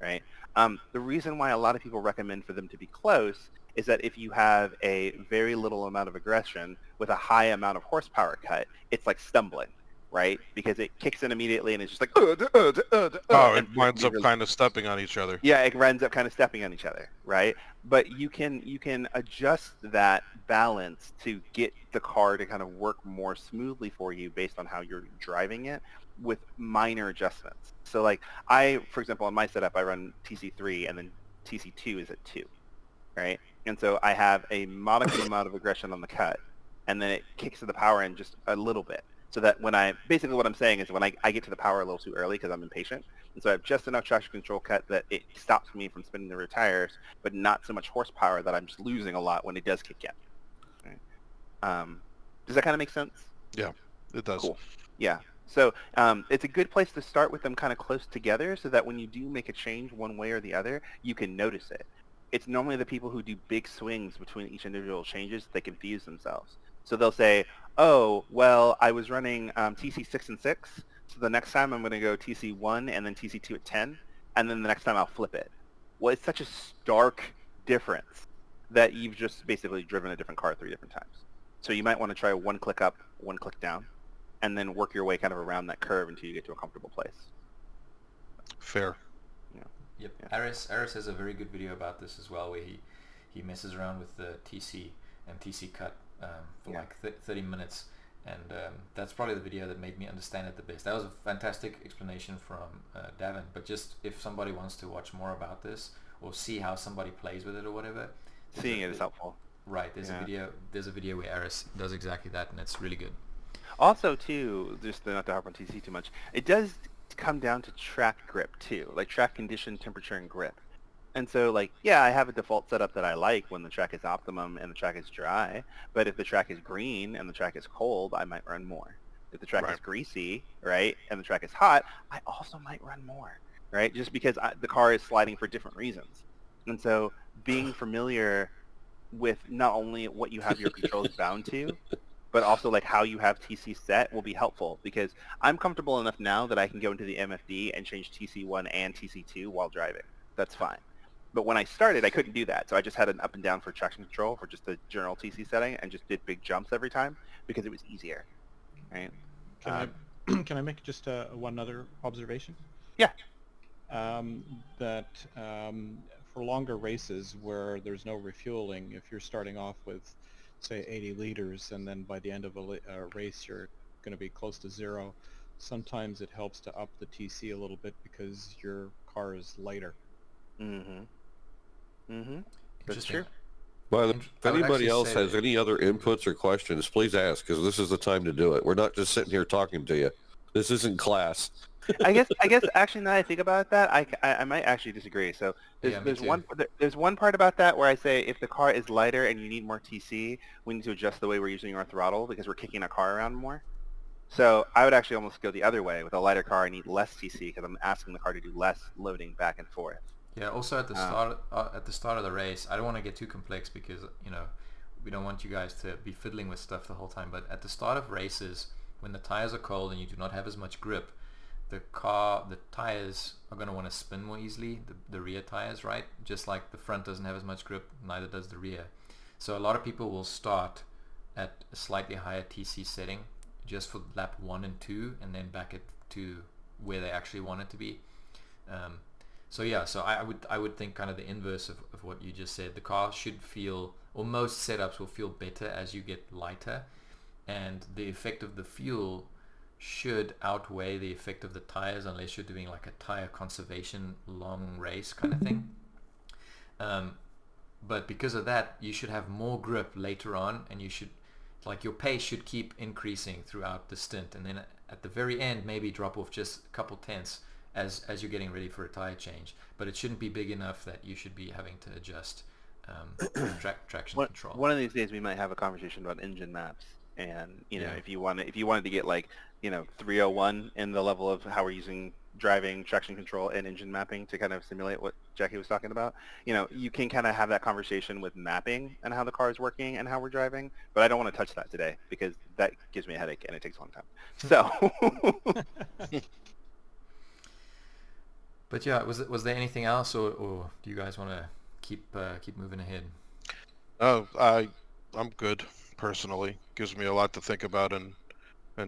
right? The reason why a lot of people recommend for them to be close is that if you have a very little amount of aggression with a high amount of horsepower cut, it's like stumbling, right? Because it kicks in immediately and it's just like, it winds up kind of stepping on each other. Yeah, it ends up kind of stepping on each other, right? But you can adjust that balance to get the car to kind of work more smoothly for you based on how you're driving it, with minor adjustments. So like for example, on my setup, I run TC3 and then TC2 is at 2, right? And so I have a modicum amount of aggression on the cut, and then it kicks to the power end just a little bit. So that basically what I'm saying is when I get to the power a little too early because I'm impatient, and so I have just enough traction control cut that it stops me from spinning the rear tires, but not so much horsepower that I'm just losing a lot when it does kick in. Right? Does that kind of make sense? Yeah, it does. Cool. Yeah. So it's a good place to start with them kind of close together so that when you do make a change one way or the other, you can notice it. It's normally the people who do big swings between each individual changes that confuse themselves. So they'll say, oh, well, I was running TC 6 and 6, so the next time I'm going to go TC 1 and then TC 2 at 10, and then the next time I'll flip it. Well, it's such a stark difference that you've just basically driven a different car 3 different times. So you might want to try 1 click up, 1 click down, and then work your way kind of around that curve until you get to a comfortable place. Fair. Yep. Yeah. Aris has a very good video about this as well, where he messes around with the TC and TC cut for like 30 minutes, and that's probably the video that made me understand it the best. That was a fantastic explanation from Davin, but just if somebody wants to watch more about this or see how somebody plays with it or whatever, seeing it is helpful. Right. There's a video where Aris does exactly that, and it's really good. Also, too, just not to harp on TC too much, it does come down to track grip, too, like track condition, temperature, and grip. And so, like, yeah, I have a default setup that I like when the track is optimum and the track is dry, but if the track is green and the track is cold, I might run more. If the track is greasy, right, and the track is hot, I also might run more, right, just because the car is sliding for different reasons. And so being familiar with not only what you have your controls bound to, but also like how you have TC set will be helpful, because I'm comfortable enough now that I can go into the MFD and change TC1 and TC2 while driving. That's fine. But when I started, I couldn't do that. So I just had an up and down for traction control for just the general TC setting and just did big jumps every time because it was easier. Right? can I make just one other observation? Yeah. That for longer races where there's no refueling, if you're starting off with, say, 80 liters, and then by the end of a race you're going to be close to zero, sometimes it helps to up the TC a little bit because your car is lighter. Mm-hmm. Mm-hmm. That's Interesting. true. But if I would anybody actually else say has that- any other inputs or questions, please ask, because this is the time to do it. We're not just sitting here talking to you. This isn't class. I guess actually now that I think about that, I might actually disagree. So Yeah, me there's too. there's one part about that where I say if the car is lighter and you need more TC, we need to adjust the way we're using our throttle because we're kicking our car around more. So I would actually almost go the other way. With a lighter car, I need less TC because I'm asking the car to do less loading back and forth. Yeah. Also at the start of the race, I don't want to get too complex because we don't want you guys to be fiddling with stuff the whole time. But at the start of races, when the tires are cold and you do not have as much grip, the tires are going to want to spin more easily. The rear tires, right? Just like the front doesn't have as much grip, neither does the rear. So a lot of people will start at a slightly higher TC setting just for lap 1 and 2, and then back it to where they actually want it to be. So I would think kind of the inverse of what you just said. The car should feel, or most setups will feel better as you get lighter, and the effect of the fuel should outweigh the effect of the tires unless you're doing like a tire conservation long race kind of thing. But because of that, you should have more grip later on, and you should, like, your pace should keep increasing throughout the stint, and then at the very end maybe drop off just a couple tenths as you're getting ready for a tire change. But it shouldn't be big enough that you should be having to adjust traction control. One of these days we might have a conversation about engine maps, and Yeah. if you wanted to get like 301 in the level of how we're using driving, traction control, and engine mapping to kind of simulate what Jackie was talking about, you can kind of have that conversation with mapping and how the car is working and how we're driving. But I don't want to touch that today because that gives me a headache and it takes a long time. So. But yeah, was there anything else, or do you guys want to keep moving ahead? Oh, I'm good personally. Gives me a lot to think about and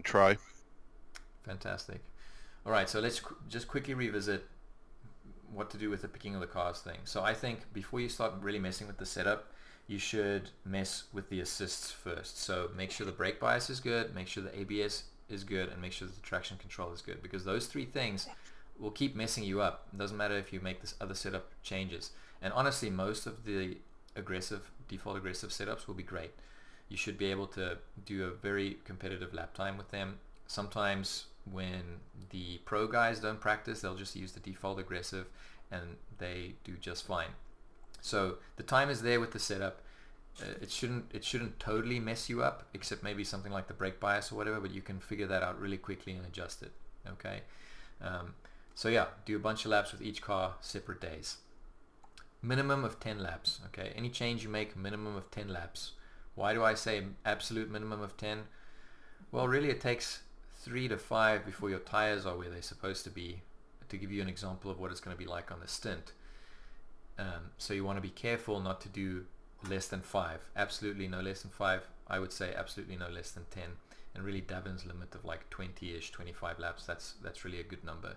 try. Fantastic. All right, so let's just quickly revisit what to do with the picking of the cars thing. So I think before you start really messing with the setup, you should mess with the assists first. So make sure the brake bias is good, make sure the ABS is good, and make sure that the traction control is good, because those three things will keep messing you up. It doesn't matter if you make this other setup changes. And honestly, most of the default aggressive setups will be great. You should be able to do a very competitive lap time with them. Sometimes when the pro guys don't practice, they'll just use the default aggressive and they do just fine. So the time is there with the setup. It shouldn't totally mess you up, except maybe something like the brake bias or whatever, but you can figure that out really quickly and adjust it. Okay. So yeah, do a bunch of laps with each car, separate days. Minimum of 10 laps. Okay. Any change you make, minimum of 10 laps. Why do I say absolute minimum of 10? Well, really it takes 3 to 5 before your tires are where they're supposed to be, to give you an example of what it's going to be like on the stint. So you want to be careful not to do less than 5. Absolutely no less than 5. I would say absolutely no less than 10. And really Davin's limit of like 20-ish, 25 laps, that's really a good number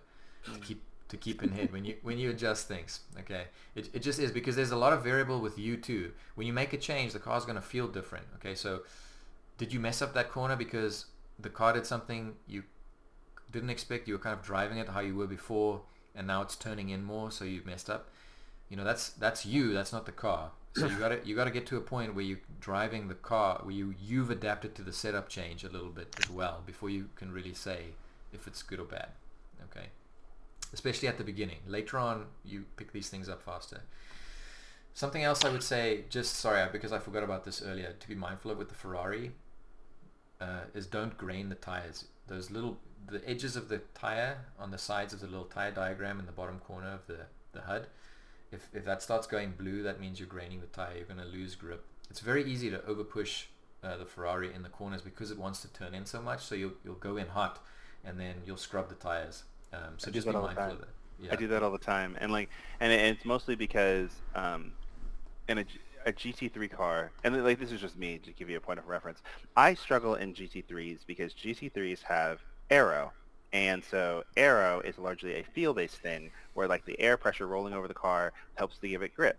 to keep in head when you adjust things. Okay, it just is, because there's a lot of variable with you too. When you make a change, the car's going to feel different. Okay, so did you mess up that corner because the car did something you didn't expect? You were kind of driving it how you were before, and now it's turning in more, so you messed up. That's you. That's not the car. So you gotta get to a point where you're driving the car where you've adapted to the setup change a little bit as well before you can really say if it's good or bad. Okay, especially at the beginning. Later on, you pick these things up faster. Something else I would say, because I forgot about this earlier, to be mindful of with the Ferrari is don't grain the tires. The edges of the tire on the sides of the little tire diagram in the bottom corner of the HUD. If that starts going blue, that means you're graining the tire. You're going to lose grip. It's very easy to overpush the Ferrari in the corners because it wants to turn in so much. So you'll go in hot, and then you'll scrub the tires. So just be mindful of that. Yeah. I do that all the time, and it's mostly because in a GT3 car, and this is just me to give you a point of reference. I struggle in GT3s because GT3s have aero. And so aero is largely a feel-based thing where like the air pressure rolling over the car helps to give it grip.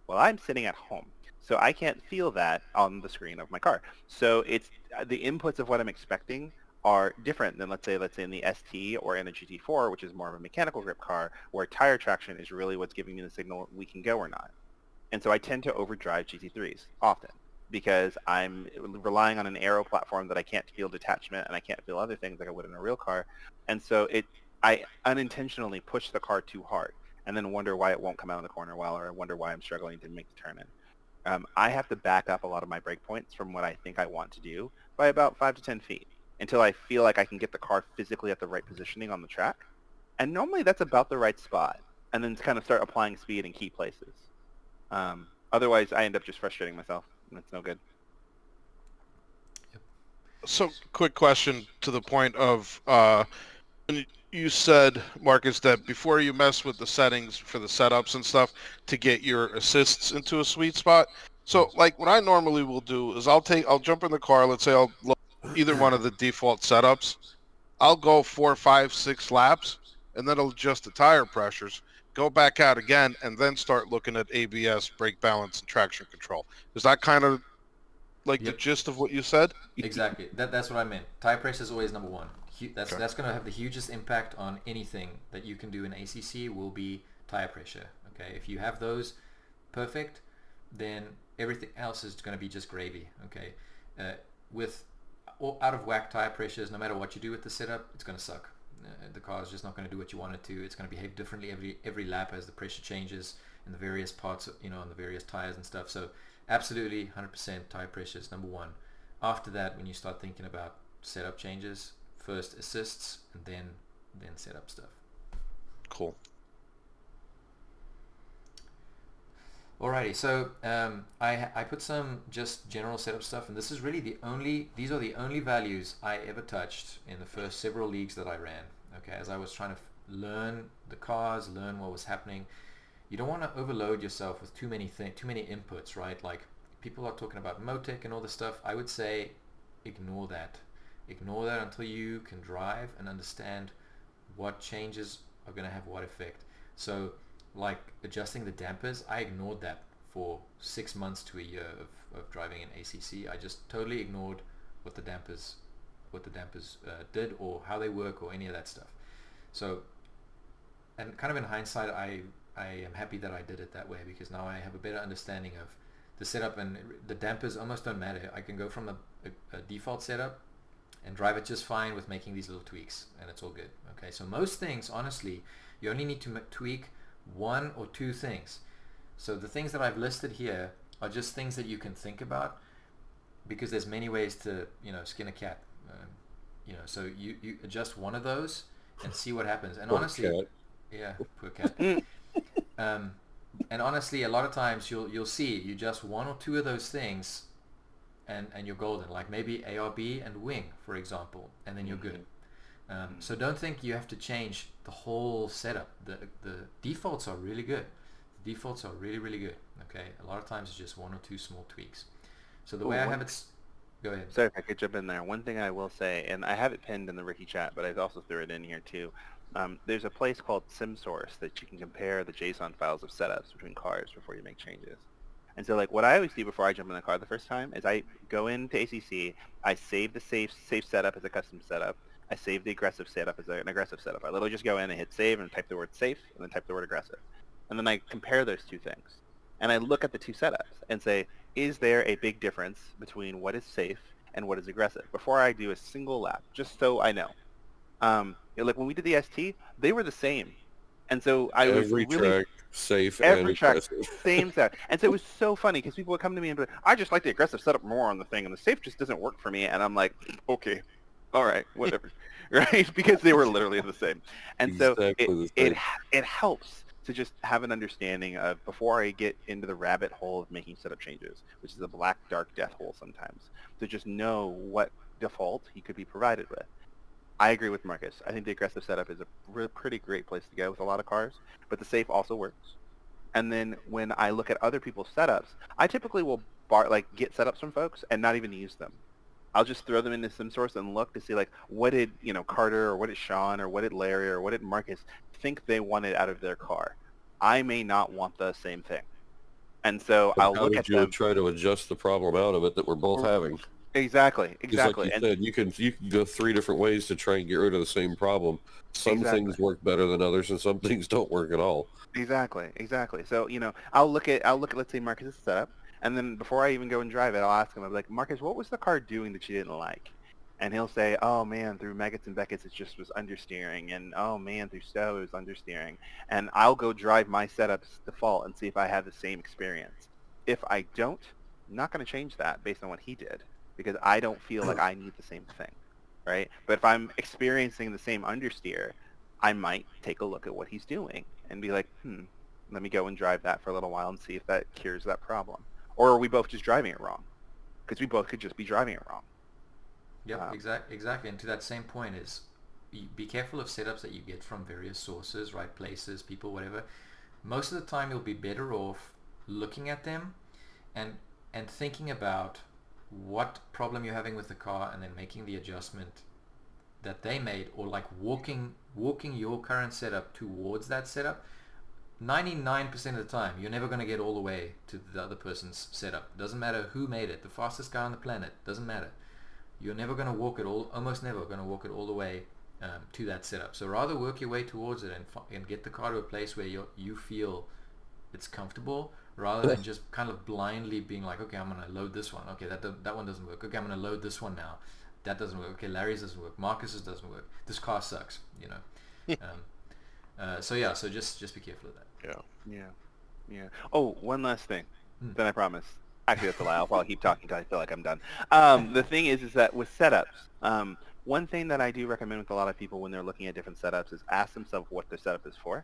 Well, I'm sitting at home, so I can't feel that on the screen of my car. So it's the inputs of what I'm expecting are different than let's say in the ST or in a GT4, which is more of a mechanical grip car, where tire traction is really what's giving me the signal we can go or not. And so I tend to overdrive GT3s often because I'm relying on an aero platform that I can't feel detachment and I can't feel other things like I would in a real car. And so I unintentionally push the car too hard and then wonder why it won't come out of the corner well, or I wonder why I'm struggling to make the turn in. I have to back up a lot of my brake points from what I think I want to do by about 5 to 10 feet until I feel like I can get the car physically at the right positioning on the track. And normally that's about the right spot. And then kind of start applying speed in key places. Otherwise, I end up just frustrating myself, and it's no good. So, quick question to the point of you said, Marcus, that before you mess with the settings for the setups and stuff to get your assists into a sweet spot. So, like, what I normally will do is I'll jump in the car. Let's say I'll load either one of the default setups. I'll go 4, 5, 6 laps, and then I'll adjust the tire pressures, go back out again, and then start looking at ABS, brake balance, and traction control. Is that kind of like the gist of what you said? Exactly. That's what I meant. Tire pressure is always number one. That's going to have the hugest impact on anything that you can do in ACC will be tire pressure. Okay, if you have those perfect, then everything else is going to be just gravy. Okay, with out of whack tire pressures, no matter what you do with the setup, it's going to suck. The car is just not going to do what you want it to. It's going to behave differently every lap as the pressure changes in the various parts, on the various tires and stuff. So absolutely 100% tire pressure is number one. After that, when you start thinking about setup changes, first assists and then setup stuff. Cool. Alrighty, so I put some just general setup stuff, and this is really these are the only values I ever touched in the first several leagues that I ran. Okay, as I was trying to learn the cars, learn what was happening. You don't want to overload yourself with too many inputs, right? Like people are talking about Motec and all this stuff. I would say ignore that. Ignore that until you can drive and understand what changes are going to have what effect. So like adjusting the dampers, I ignored that for 6 months to a year of driving in ACC. I just totally ignored what the dampers did or how they work or any of that stuff. So, and kind of in hindsight, I am happy that I did it that way because now I have a better understanding of the setup, and the dampers almost don't matter. I can go from a default setup and drive it just fine with making these little tweaks, and it's all good. Okay, so most things, honestly, you only need to tweak 1 or 2 things. So the things that I've listed here are just things that you can think about because there's many ways to skin a cat. So you adjust one of those and see what happens. And honestly, cat. Yeah, poor cat. And honestly, a lot of times you'll see you just 1 or 2 of those things, and you're golden. Like maybe ARB and wing, for example, and then you're good. So don't think you have to change the whole setup. The defaults are really good. The defaults are really, really good. Okay, a lot of times it's just 1 or 2 small tweaks. So the way I have it, go ahead. Sorry if I could jump in there. One thing I will say, and I have it pinned in the Ricky chat, but I also threw it in here too. There's a place called SimSource that you can compare the JSON files of setups between cars before you make changes. And so like what I always do before I jump in the car the first time is I go into ACC, I save the safe setup as a custom setup, I save the aggressive setup as an aggressive setup. I literally just go in and hit save and type the word safe and then type the word aggressive. And then I compare those 2 things. And I look at the 2 setups and say, is there a big difference between what is safe and what is aggressive before I do a single lap, just so I know. Like when we did the ST, they were the same. And so I was every really... track safe Every and track, aggressive. same set. And so it was so funny because people would come to me and be like, I just like the aggressive setup more on the thing, and the safe just doesn't work for me. And I'm like, okay, all right, whatever, right? Because they were literally the same. And Exactly so the it helps to just have an understanding of, before I get into the rabbit hole of making setup changes, which is a black, dark death hole sometimes, to just know what default he could be provided with. I agree with Marcus. I think the aggressive setup is a pretty great place to go with a lot of cars, but the safe also works. And then when I look at other people's setups, I typically will get setups from folks and not even use them. I'll just throw them into SimSource and look to see like what did Carter or what did Sean or what did Larry or what did Marcus think they wanted out of their car. I may not want the same thing, and so And I'll how look would at you them. try to adjust the problem out of it that we're both having? Exactly, Because like you and said, you can go 3 different ways to try and get rid of the same problem. Some exactly. things work better than others, and some things don't work at all. Exactly. So, I'll look at let's say Marcus's setup, and then before I even go and drive it, I'll ask him, I'll be like, Marcus, what was the car doing that you didn't like? And he'll say, oh man, through Meggetts and Beckett's it just was understeering, and oh man, through Stowe it was understeering. And I'll go drive my setups default and see if I have the same experience. If I don't, I'm not going to change that based on what he did, because I don't feel like I need the same thing, right? But if I'm experiencing the same understeer, I might take a look at what he's doing and be like, let me go and drive that for a little while and see if that cures that problem. Or are we both just driving it wrong? Because we both could just be driving it wrong. Yep, exactly. And to that same point is, be careful of setups that you get from various sources, right? Places, people, whatever. Most of the time, you'll be better off looking at them and thinking about what problem you're having with the car, and then making the adjustment that they made, or like walking your current setup towards that setup. 99% of the time, you're never going to get all the way to the other person's setup. Doesn't matter who made it, the fastest guy on the planet, doesn't matter. You're never going to walk it almost never going to walk it all the way to that setup. So rather work your way towards it and get the car to a place where you feel it's comfortable, rather than just kind of blindly being like, okay, I'm going to load this one. Okay, that one doesn't work. Okay, I'm going to load this one now. That doesn't work. Okay, Larry's doesn't work. Marcus's doesn't work. This car sucks. So just be careful of that. Yeah. Oh, one last thing. Then I promise. Actually, that's a lie. I'll probably keep talking until I feel like I'm done. The thing is that with setups, one thing that I do recommend with a lot of people when they're looking at different setups is ask themselves what their setup is for.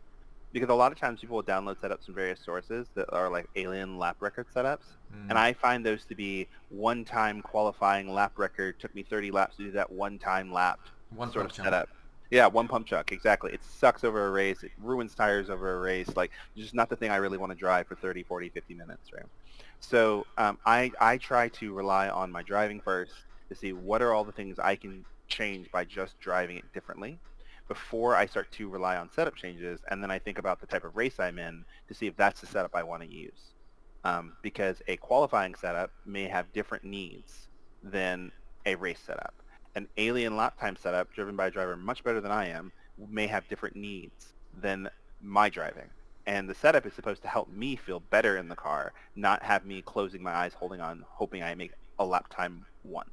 Because a lot of times people will download setups from various sources that are like alien lap record setups. And I find those to be one-time qualifying lap record, took me 30 laps to do that one-time lap sort of setup. Yeah, one pump chuck, exactly. It sucks over a race. It ruins tires over a race. Like, just not the thing I really want to drive for 30, 40, 50 minutes, right? So I try to rely on my driving first to see what are all the things I can change by just driving it differently before I start to rely on setup changes, and then I think about the type of race I'm in to see if that's the setup I want to use. Because a qualifying setup may have different needs than a race setup. An alien lap time setup driven by a driver much better than I am may have different needs than my driving. And the setup is supposed to help me feel better in the car, not have me closing my eyes, holding on, hoping I make a lap time once.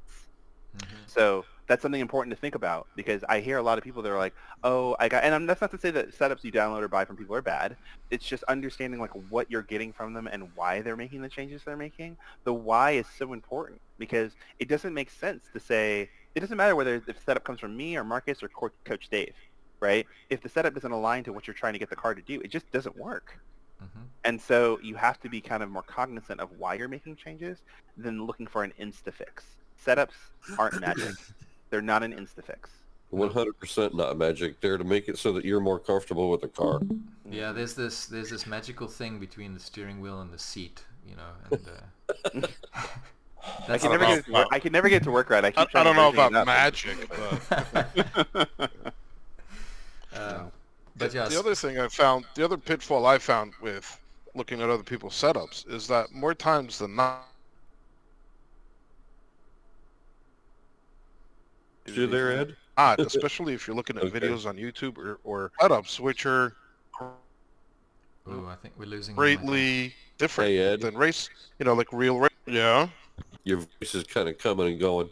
So that's something important to think about, because I hear a lot of people that are like, that's not to say that setups you download or buy from people are bad. It's just understanding like what you're getting from them and why they're making the changes they're making. The why is so important, because it doesn't make sense to say, it doesn't matter whether the setup comes from me or Marcus or Coach Dave, right? If the setup doesn't align to what you're trying to get the car to do, it just doesn't work. And so you have to be kind of more cognizant of why you're making changes than looking for an insta-fix. Setups aren't magic. They're not an insta-fix. 100% not magic. They're to make it so that you're more comfortable with the car. Yeah, there's this magical thing between the steering wheel and the seat, and I can never get it to work right. I don't know about magic, but but yeah, the other thing I found, the other pitfall I found with looking at other people's setups is that more times than not, You there, Ed? especially if you're looking at videos on YouTube or setups, which are I think we're losing greatly different Hey, Ed. than race, like real race. Yeah. Your voice is kind of coming and going.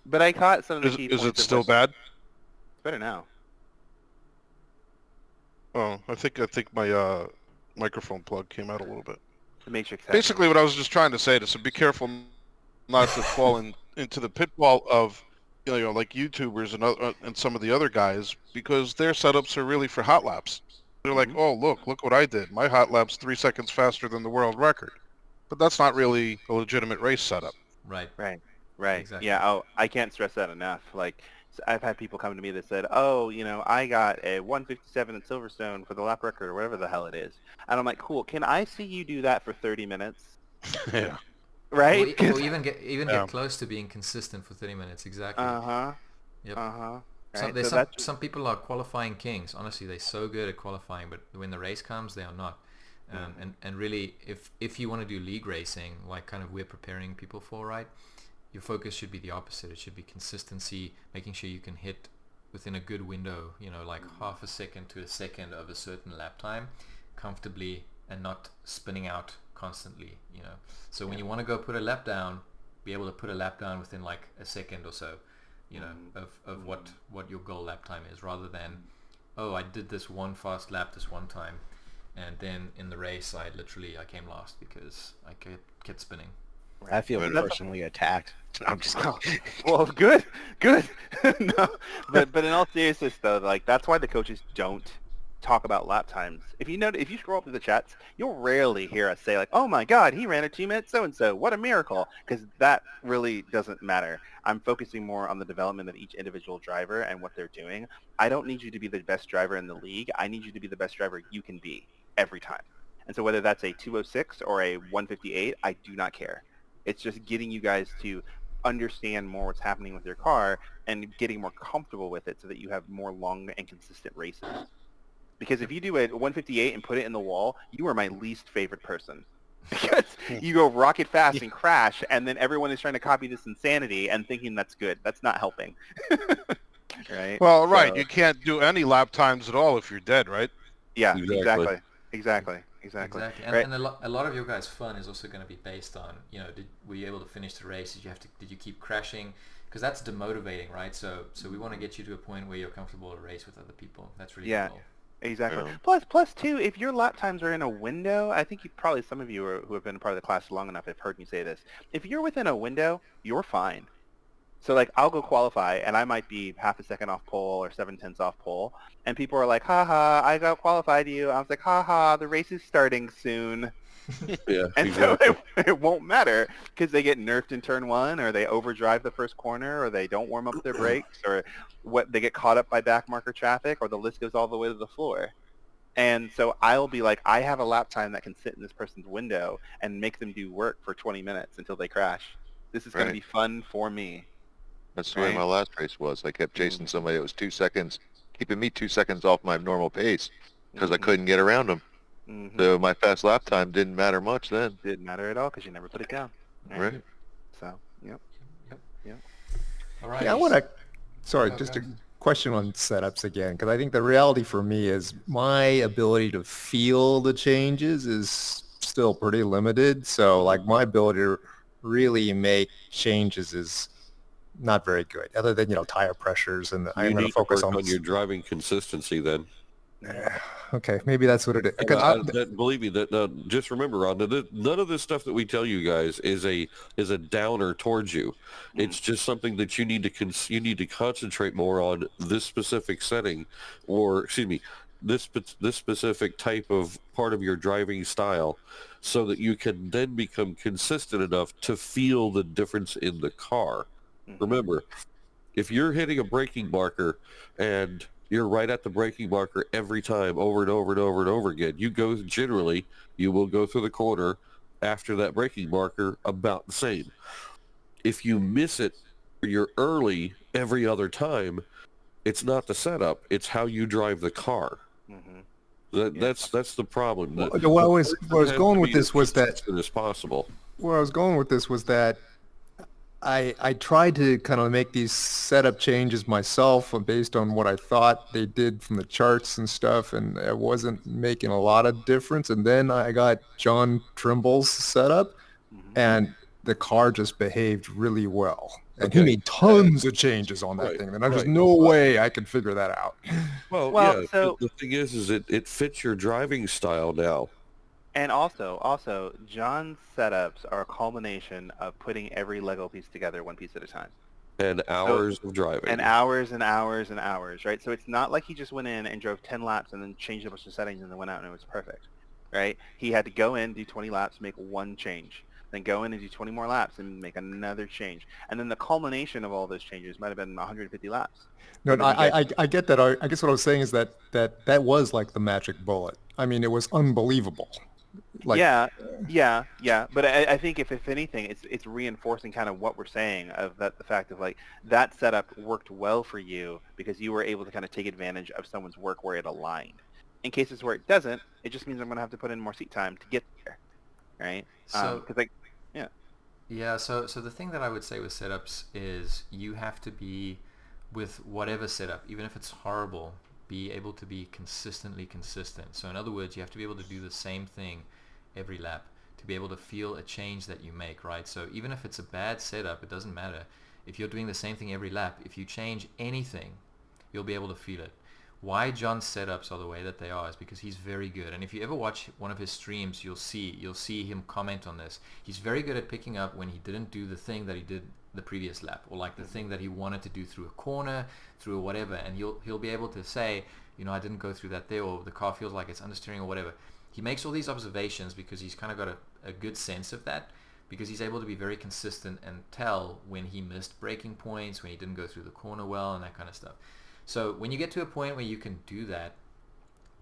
But I caught some of the key points. Is it still bad? It's better now. Oh, I think my microphone plug came out a little bit. The Matrix. Basically, what I was just trying to say is, be careful not to fall into the pitfall of, like YouTubers and some of the other guys, because their setups are really for hot laps. They're like, oh, look what I did. My hot lap's 3 seconds faster than the world record. But that's not really a legitimate race setup. Right. Exactly. Yeah. Oh, I can't stress that enough. Like, I've had people come to me that said, oh, I got a 157 at Silverstone for the lap record or whatever the hell it is. And I'm like, cool. Can I see you do that for 30 minutes? Yeah. right? Or even get close to being consistent for 30 minutes. Exactly. Uh-huh. Yep. Uh-huh. Some, Right. there's So some people are qualifying kings. Honestly, they're so good at qualifying, but when the race comes, they are not. And really, if you want to do league racing, like kind of we're preparing people for, right? Your focus should be the opposite. It should be consistency, making sure you can hit within a good window, like half a second to a second of a certain lap time comfortably and not spinning out constantly, So when you want to go put a lap down, be able to put a lap down within like a second or so, of what your goal lap time is, rather than, oh, I did this one fast lap this one time, and then in the race I came last because I kept spinning. I feel personally attacked. I'm just kidding. well, good. No, but in all seriousness though, like that's why the coaches don't talk about lap times. If you scroll up to the chats, you'll rarely hear us say like, "Oh my God, he ran a 2 minute so and so. What a miracle!" Because that really doesn't matter. I'm focusing more on the development of each individual driver and what they're doing. I don't need you to be the best driver in the league. I need you to be the best driver you can be every time. And so whether that's a 206 or a 158, I do not care. It's just getting you guys to understand more what's happening with your car and getting more comfortable with it so that you have more long and consistent races. Because if you do a 158 and put it in the wall, you are my least favorite person. Because you go rocket fast and crash, and then everyone is trying to copy this insanity and thinking that's good. That's not helping. Right? Well, right. So, You can't do any lap times at all if you're dead, right? yeah, Exactly. exactly. And, Right? and a lot of your guys' fun is also going to be based on, were you able to finish the race? Did you keep crashing? Because that's demotivating, right? So we want to get you to a point where you're comfortable to race with other people. That's really cool. Exactly. Yeah. Plus too, if your lap times are in a window, I think probably some of you who have been a part of the class long enough have heard me say this. If you're within a window, you're fine. So like I'll go qualify and I might be half a second off pole or 7/10 off pole, and people are like, "Haha, I got qualified you." I was like, "Haha, the race is starting soon." Yeah, And exactly. so it won't matter because they get nerfed in turn one, or they overdrive the first corner, or they don't warm up their brakes, or they get caught up by backmarker traffic, or the list goes all the way to the floor. And so I'll be like, I have a lap time that can sit in this person's window and make them do work for 20 minutes until they crash. This is going to Right. be fun for me. That's the way Right. my last race was. I kept chasing somebody that was 2 seconds, keeping me 2 seconds off my normal pace because I couldn't get around them. Mm-hmm. So my fast lap time didn't matter much then. Didn't matter at all because you never put it down. Right. So, yep. All right. Yeah, I want to. Sorry, Okay. just a question on setups again, because I think the reality for me is my ability to feel the changes is still pretty limited. So, like, my ability to really make changes is not very good. Other than tire pressures, and I'm You going to need to focus work on on your driving consistency then. Okay, maybe that's what it is. And Because believe me, that just remember, Ron, that none of this stuff that we tell you guys is a downer towards you. It's just something that you need to concentrate more on this specific setting, or excuse me, this specific type of part of your driving style, so that you can then become consistent enough to feel the difference in the car. Remember, if you're hitting a braking marker and you're right at the braking marker every time over and over and over and over again, you will go through the corner after that braking marker about the same. If you miss it, or you're early every other time, it's not the setup, it's how you drive the car. That's the problem. where I was going with this was that as consistent as possible. where I was going with this was that I tried to kind of make these setup changes myself based on what I thought they did from the charts and stuff, and it wasn't making a lot of difference. And then I got John Trimble's setup, and the car just behaved really well. And he Okay. made tons of changes on that Right, thing, and there's just right. no way I could figure that out. Well, Well, yeah, so- the thing is it fits your driving style now. And also, John's setups are a culmination of putting every Lego piece together one piece at a time. And hours of driving. And hours and hours and hours, right? So it's not like he just went in and drove 10 laps and then changed a bunch of settings and then went out and it was perfect, right? He had to go in, do 20 laps, make one change. Then go in and do 20 more laps and make another change. And then the culmination of all those changes might have been 150 laps. No, And then you guys- I get that. I guess what I was saying is that was like the magic bullet. I mean, it was unbelievable. Like, yeah. But I think if anything, it's reinforcing kind of what we're saying of that the fact of like that setup worked well for you because you were able to kind of take advantage of someone's work where it aligned. In cases where it doesn't, it just means I'm going to have to put in more seat time to get there, right? So Because like, yeah. yeah, so the thing that I would say with setups is you have to be, with whatever setup, even if it's horrible, be able to be consistently consistent. So in other words, you have to be able to do the same thing every lap to be able to feel a change that you make, right? So even if it's a bad setup, it doesn't matter. If you're doing the same thing every lap, if you change anything, you'll be able to feel it. Why John's setups are the way that they are is because he's very good. And if you ever watch one of his streams, you'll see him comment on this. He's very good at picking up when he didn't do the thing that he did the previous lap, or like the thing that he wanted to do through a corner, through whatever, and he'll be able to say, you know, I didn't go through that there, or the car feels like it's understeering or whatever. He makes all these observations because he's kind of got a good sense of that, because he's able to be very consistent and tell when he missed braking points, when he didn't go through the corner well, and that kind of stuff. So when you get to a point where you can do that,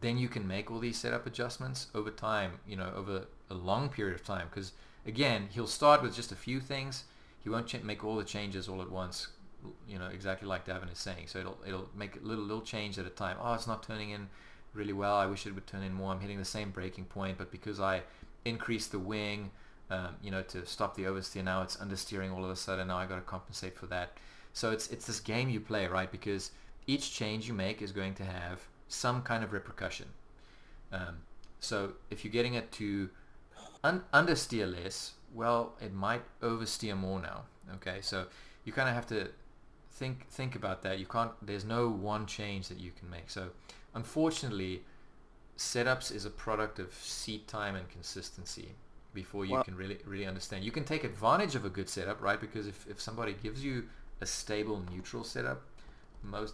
then you can make all these setup adjustments over time, you know, over a long period of time. Because again, he'll start with just a few things. He won't make all the changes all at once, you know, exactly like Davin is saying. So it'll make a little change at a time. Oh, it's not turning in really well. I wish it would turn in more. I'm hitting the same braking point, but because I increased the wing, you know, to stop the oversteer, now it's understeering all of a sudden. Now I got to compensate for that. So it's this game you play, right? Because each change you make is going to have some kind of repercussion. So if you're getting it to understeer less, well, it might oversteer more now. Okay, so you kind of have to think about that. You can't. There's no one change that you can make. So unfortunately, setups is a product of seat time and consistency before you can really understand. You can take advantage of a good setup, right? Because if somebody gives you a stable neutral setup,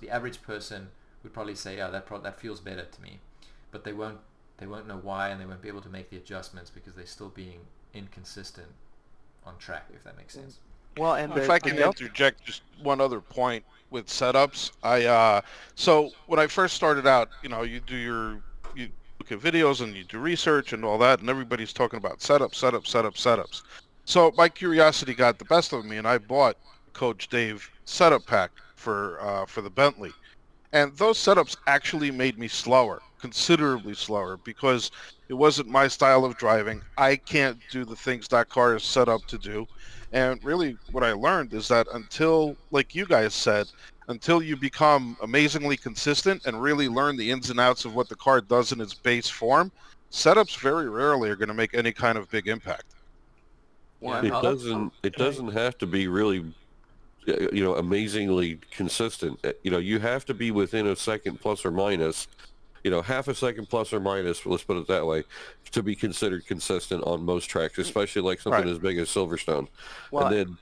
the average person would probably say, yeah, that feels better to me, but they won't know why, and they won't be able to make the adjustments because they're still being inconsistent on track, if that makes sense. Well, and If I can interject just one other point with setups, so when I first started out, you know, you look at videos and you do research and all that, and everybody's talking about setups. So my curiosity got the best of me, and I bought Coach Dave setup pack for the Bentley, and those setups actually made me slower, considerably slower, because it wasn't my style of driving. I can't do the things that car is set up to do. And really what I learned is that until, like you guys said, until you become amazingly consistent and really learn the ins and outs of what the car does in its base form, setups very rarely are going to make any kind of big impact. It doesn't have to be really, you know, amazingly consistent. You know, you have to be within a second plus or minus, you know, half a second plus or minus, let's put it that way, to be considered consistent on most tracks, especially like something as big as Silverstone. And then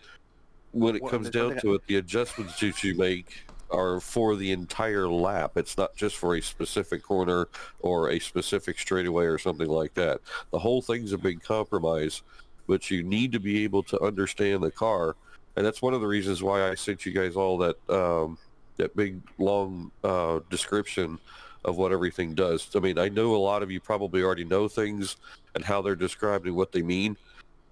when it comes down to it, the adjustments that you make are for the entire lap. It's not just for a specific corner or a specific straightaway or something like that. The whole thing's a big compromise, but you need to be able to understand the car. And that's one of the reasons why I sent you guys all that that big, long description of what everything does. I mean, I know a lot of you probably already know things and how they're described and what they mean,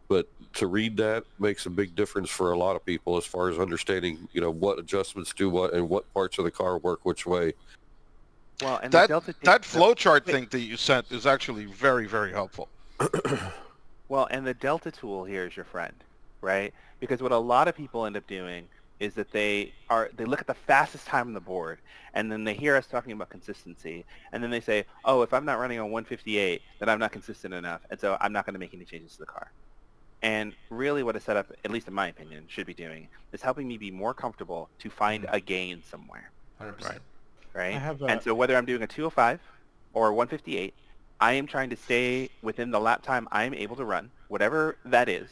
but to read that makes a big difference for a lot of people as far as understanding, you know, what adjustments do what and what parts of the car work which way. Well, and that flowchart thing that you sent is actually very, very helpful. Well, and the Delta tool here is your friend, right? Because what a lot of people end up doing is that they look at the fastest time on the board, and then they hear us talking about consistency, and then they say, oh, if I'm not running on 158, then I'm not consistent enough, and so I'm not going to make any changes to the car. And really what a setup, at least in my opinion, should be doing is helping me be more comfortable to find a gain somewhere. 100%. Right? And so whether I'm doing a 205 or a 158, I am trying to stay within the lap time I'm able to run, whatever that is,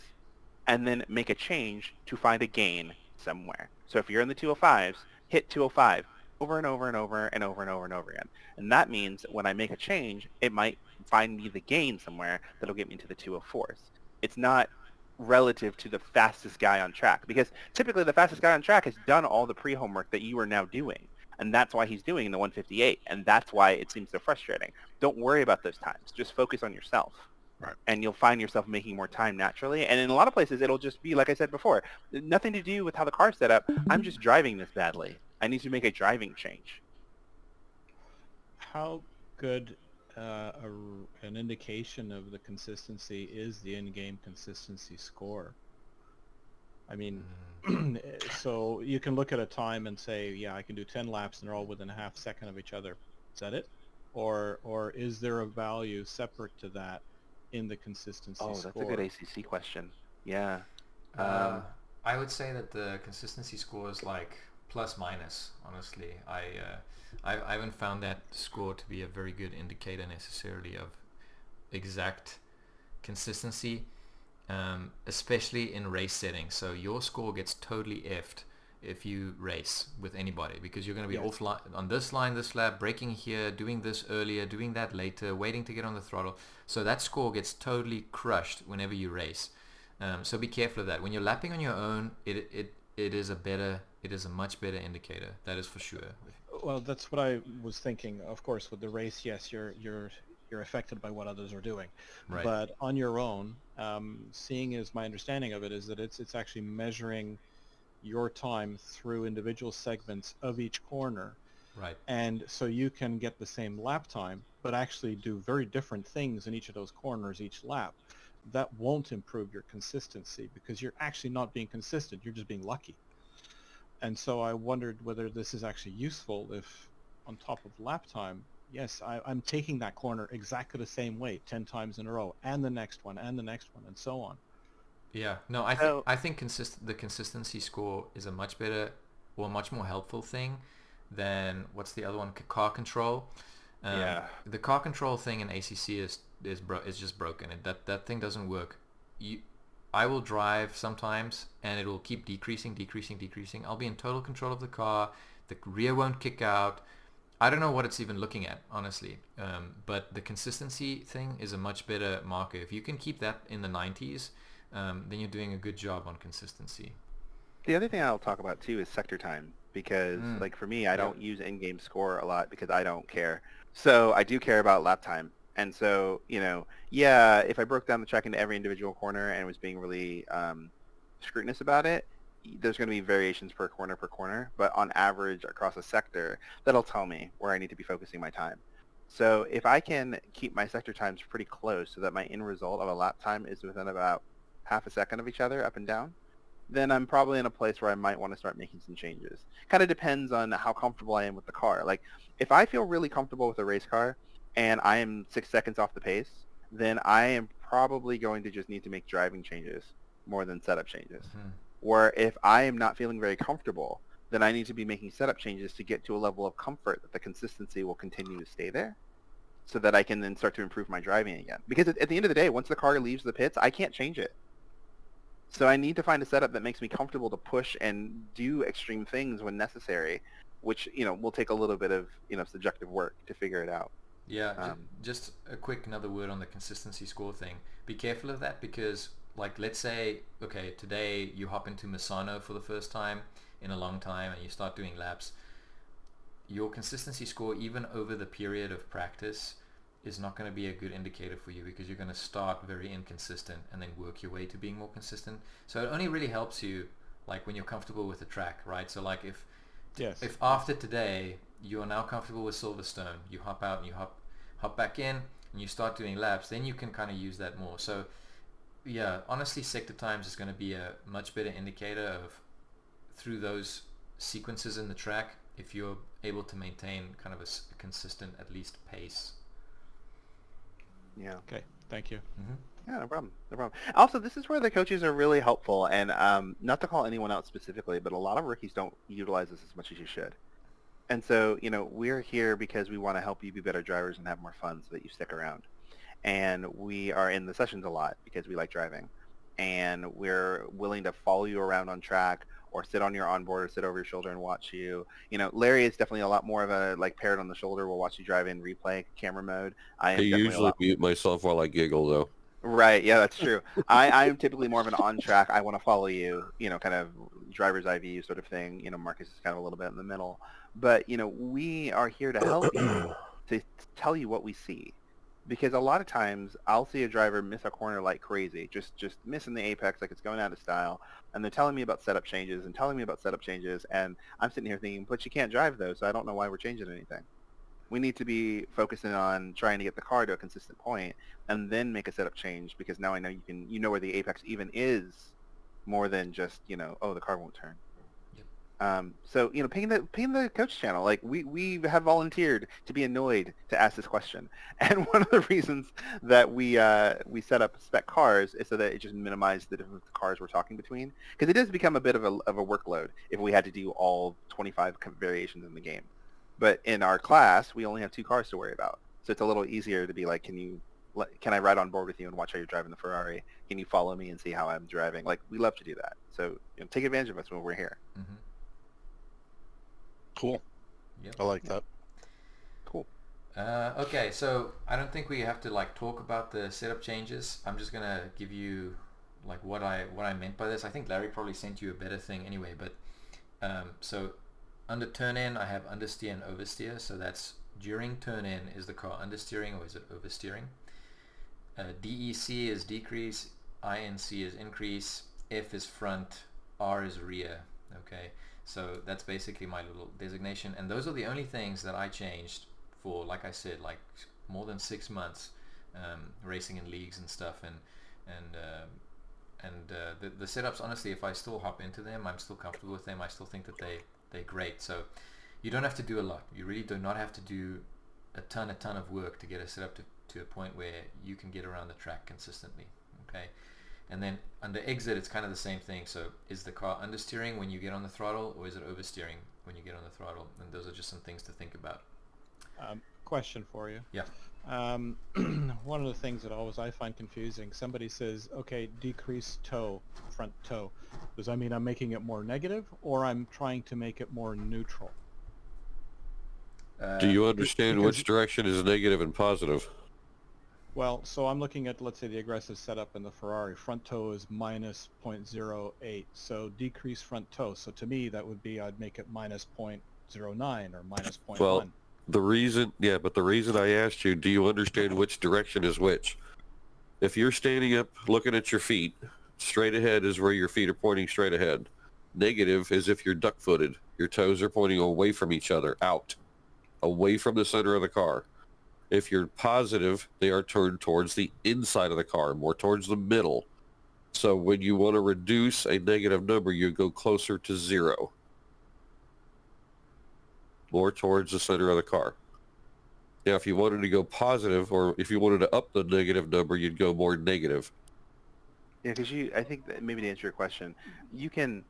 and then make a change to find a gain somewhere. So if you're in the 205s, hit 205 over and over and over and over and over and over again. And that means when I make a change, it might find me the gain somewhere that'll get me into the 204s. It's not relative to the fastest guy on track, because typically the fastest guy on track has done all the pre-homework that you are now doing. And that's why he's doing the 158. And that's why it seems so frustrating. Don't worry about those times. Just focus on yourself. Right. And you'll find yourself making more time naturally. And in a lot of places, it'll just be, like I said before, nothing to do with how the car's set up. I'm just driving this badly. I need to make a driving change. How good an indication of the consistency is the in-game consistency score? I mean, so you can look at a time and say, yeah, I can do 10 laps and they're all within a half second of each other. Is that it? Or is there a value separate to that in the consistency score? Oh, that's a good ACC question. Yeah. I would say that the consistency score is like plus minus, honestly. I haven't found that score to be a very good indicator necessarily of exact consistency, especially in race settings. So your score gets totally effed if you race with anybody, because you're going to be offline on this line, this lap, braking here, doing this earlier, doing that later, waiting to get on the throttle. So that score gets totally crushed whenever you race. So be careful of that. When you're lapping on your own, it is a much better indicator. That is for sure. Well, that's what I was thinking. Of course, with the race, yes, you're affected by what others are doing. Right. But on your own, seeing as my understanding of it is that it's actually measuring your time through individual segments of each corner. Right. And so you can get the same lap time, but actually do very different things in each of those corners each lap. That won't improve your consistency because you're actually not being consistent. You're just being lucky. And so I wondered whether this is actually useful if on top of lap time, yes, I'm taking that corner exactly the same way 10 times in a row, and the next one, and the next one, and so on. Yeah, no, I think the consistency score is a much better or much more helpful thing than what's the other one? Car control. The car control thing in ACC is just broken. That thing doesn't work. I will drive sometimes and it will keep decreasing. I'll be in total control of the car. The rear won't kick out. I don't know what it's even looking at, honestly. But the consistency thing is a much better marker. If you can keep that in the 90s, then you're doing a good job on consistency. The other thing I'll talk about too is sector time, because like for me, I don't use in-game score a lot because I don't care. So I do care about lap time. And so, if I broke down the track into every individual corner and was being really scrutinous about it, there's going to be variations per corner. But on average across a sector, that'll tell me where I need to be focusing my time. So if I can keep my sector times pretty close so that my end result of a lap time is within about half a second of each other up and down, then I'm probably in a place where I might want to start making some changes. Kind of depends on how comfortable I am with the car. Like if I feel really comfortable with a race car and I am 6 seconds off the pace, then I am probably going to just need to make driving changes more than setup changes. Or if I am not feeling very comfortable, then I need to be making setup changes to get to a level of comfort that the consistency will continue to stay there so that I can then start to improve my driving again. Because at the end of the day, once the car leaves the pits, I can't change it. So I need to find a setup that makes me comfortable to push and do extreme things when necessary, which, will take a little bit of, subjective work to figure it out. Yeah, just a quick another word on the consistency score thing. Be careful of that because, like, let's say, okay, today you hop into Misano for the first time in a long time and you start doing laps. Your consistency score, even over the period of practice, is not going to be a good indicator for you because you're going to start very inconsistent and then work your way to being more consistent. So it only really helps you, like, when you're comfortable with the track, right? So, like, if after today you are now comfortable with Silverstone, you hop out and you hop back in and you start doing laps, then you can kind of use that more. So yeah, honestly, sector times is going to be a much better indicator of through those sequences in the track if you're able to maintain kind of a consistent at least pace. Yeah. Okay, thank you. Yeah, no problem. Also, this is where the coaches are really helpful, and not to call anyone out specifically, but a lot of rookies don't utilize this as much as you should. And so, we're here because we want to help you be better drivers and have more fun so that you stick around. And we are in the sessions a lot because we like driving. And we're willing to follow you around on track or sit on your onboard or sit over your shoulder and watch you. Larry is definitely a lot more of a, like, parrot on the shoulder. We'll watch you drive in replay camera mode. I usually mute myself while I giggle, though. Right, yeah, that's true. I'm typically more of an on-track, I want to follow you, kind of driver's eye view sort of thing. Marcus is kind of a little bit in the middle. But, we are here to help you, to tell you what we see. because a lot of times I'll see a driver miss a corner like crazy, just missing the apex like it's going out of style, and they're telling me about setup changes and I'm sitting here thinking, but you can't drive those, so I don't know why we're changing anything. We need to be focusing on trying to get the car to a consistent point and then make a setup change, because now I know you know where the apex even is, more than just, oh, the car won't turn. So, ping the coach channel. Like, we have volunteered to be annoyed to ask this question. And one of the reasons that we set up spec cars is so that it just minimizes the different cars we're talking between. Because it does become a bit of a workload if we had to do all 25 variations in the game. But in our class, we only have 2 cars to worry about. So it's a little easier to be like, can I ride on board with you and watch how you're driving the Ferrari? Can you follow me and see how I'm driving? Like, we love to do that. So take advantage of us when we're here. Mm-hmm. Cool. Yep. I like that. Cool. Okay, so I don't think we have to talk about the setup changes. I'm just gonna give you what I meant by this. I think Larry probably sent you a better thing anyway. But so under turn in, I have understeer and oversteer. So that's during turn in, is the car understeering or is it oversteering? DEC is decrease, INC is increase, F is front, R is rear. Okay. So that's basically my little designation, and those are the only things that I changed for, like I said, more than 6 months, racing in leagues and stuff, and the setups. Honestly, if I still hop into them, I'm still comfortable with them. I still think that they're great. So you don't have to do a lot. You really do not have to do a ton of work to get a setup to a point where you can get around the track consistently. Okay. And then under exit, it's kind of the same thing. So is the car understeering when you get on the throttle, or is it oversteering when you get on the throttle? And those are just some things to think about. Question for you. Yeah. One of the things that I find confusing, somebody says, okay, decrease toe, front toe. Does that mean I'm making it more negative, or I'm trying to make it more neutral? Do you understand which direction is negative and positive? Well, so I'm looking at, let's say, the aggressive setup in the Ferrari. Front toe is minus 0.08, so decrease front toe. So to me, that would be I'd make it minus 0.09 or minus 0.1. Well, the reason I asked you, do you understand which direction is which? If you're standing up looking at your feet, straight ahead is where your feet are pointing straight ahead. Negative is if you're duck-footed. Your toes are pointing away from each other, out, away from the center of the car. If you're positive, they are turned towards the inside of the car, more towards the middle. So when you want to reduce a negative number, you go closer to 0. More towards the center of the car. Now, if you wanted to go positive, or if you wanted to up the negative number, you'd go more negative. Yeah, because I think that maybe to answer your question, you can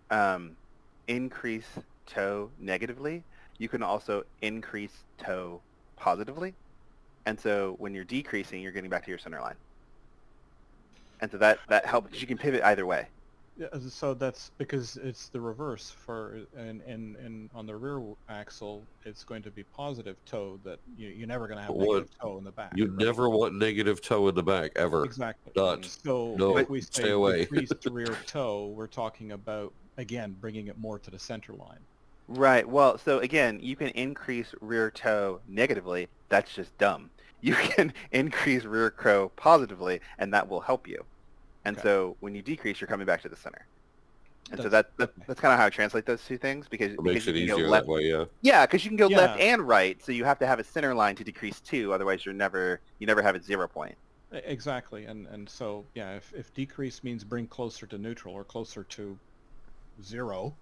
increase toe negatively. You can also increase toe positively. And so when you're decreasing, you're getting back to your center line. And so that helps, because you can pivot either way. Yeah, so that's because it's the reverse for, and on the rear axle, it's going to be positive toe, that you're never going to have negative toe in the back. You never want negative toe in the back, ever. Exactly. Done. So no, if we say stay away. decreased rear toe, we're talking about, again, bringing it more to the center line. Right. Well, so again, you can increase rear toe negatively. That's just dumb. You can increase rear toe positively, and that will help you. And so when you decrease, you're coming back to the center. And so that's kind of how I translate those two things, because It makes you it can go easier left. that way, yeah. Yeah, because you can go left Yeah. and right, so you have to have a center line to decrease too. Otherwise, you never have a 0 point. Exactly, and so yeah, if decrease means bring closer to neutral or closer to 0.